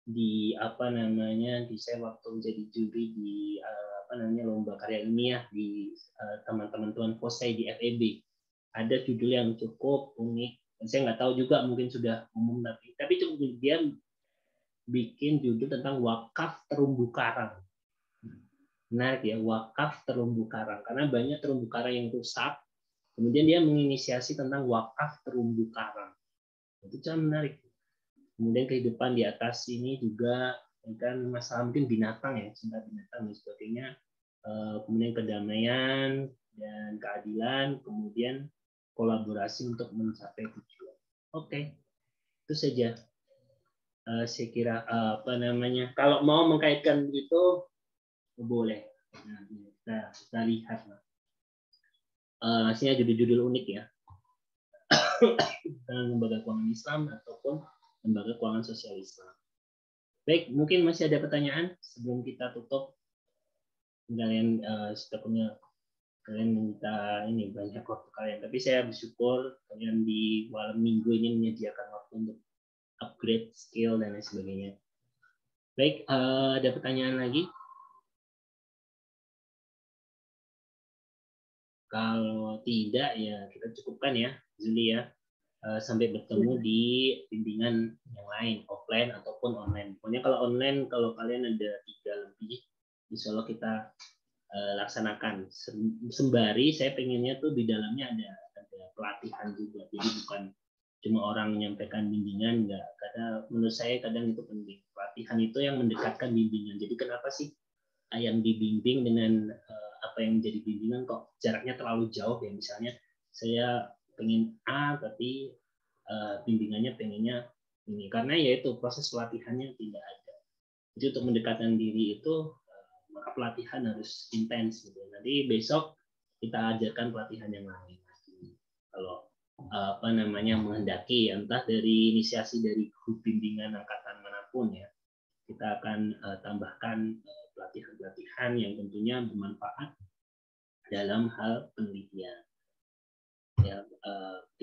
di saya waktu menjadi juri di lomba karya ilmiah di teman-teman Tuan Fosai di FEB. Ada judul yang cukup unik. Saya nggak tahu juga mungkin sudah umum tapi cukup dia bikin judul tentang wakaf terumbu karang. Menarik ya, wakaf terumbu karang karena banyak terumbu karang yang rusak. Kemudian dia menginisiasi tentang wakaf terumbu karang. Itu sangat menarik. Kemudian kehidupan di atas ini juga kan masalah mungkin binatang ya, cinta binatang dan sebagainya. Kemudian kedamaian dan keadilan, kemudian kolaborasi untuk mencapai tujuan. Oke, itu saja. Saya kira kalau mau mengkaitkan begitu boleh. Nah, kita lihat lah. Hasilnya judul-judul unik ya. Lembaga keuangan Islam ataupun lembaga keuangan sosial Islam. Baik, mungkin masih ada pertanyaan sebelum kita tutup. Kalian sudah punya kalian minta ini banyak waktu kalian, tapi saya bersyukur kalian di malam minggu ini menyediakan waktu untuk upgrade skill dan lain sebagainya. Baik, ada pertanyaan lagi? Kalau tidak ya kita cukupkan ya, Zuli ya. Sampai bertemu di bimbingan yang lain, offline ataupun online. Pokoknya kalau online, kalau kalian ada 3 lebih, insya Allah kita laksanakan. Sembari saya pengennya tuh di dalamnya ada pelatihan juga. Jadi bukan cuma orang menyampaikan bimbingan, enggak. Karena menurut saya kadang itu penting. Pelatihan itu yang mendekatkan bimbingan. Jadi kenapa sih yang dibimbing dengan apa yang menjadi bimbingan kok jaraknya terlalu jauh ya, misalnya saya pengen A tapi bimbingannya pengennya ini, karena yaitu proses pelatihannya tidak ada. Jadi untuk mendekatkan diri itu maka pelatihan harus intens gitu. Nanti besok kita ajarkan pelatihan yang lain kalau menghendaki, entah dari inisiasi dari grup bimbingan angkatan manapun ya, kita akan tambahkan pelatihan-pelatihan yang tentunya bermanfaat dalam hal penelitian. Ya,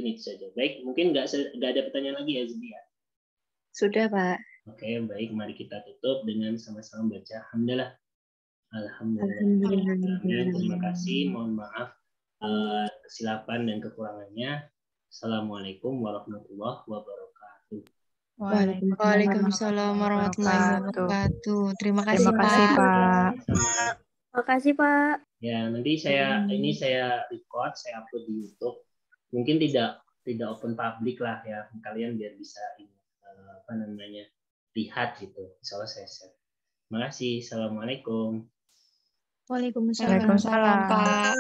ini saja. Baik, mungkin nggak ada pertanyaan lagi ya, Zudi ya? Sudah, Pak. Oke, baik. Mari kita tutup dengan sama-sama baca Alhamdulillah. Alhamdulillah. Terima kasih. Mohon maaf kesilapan dan kekurangannya. Assalamualaikum warahmatullahi wabarakatuh. Waalaikumsalam warahmatullahi wabarakatuh. Terima kasih, Terima kasih, Pak. Pak. Terima kasih, Pak. Ya, nanti saya record, saya upload di YouTube. Mungkin tidak open public lah ya, kalian biar bisa lihat gitu. Insya Allah saya share. Terima kasih. Assalamualaikum. Waalaikumsalam, Pak.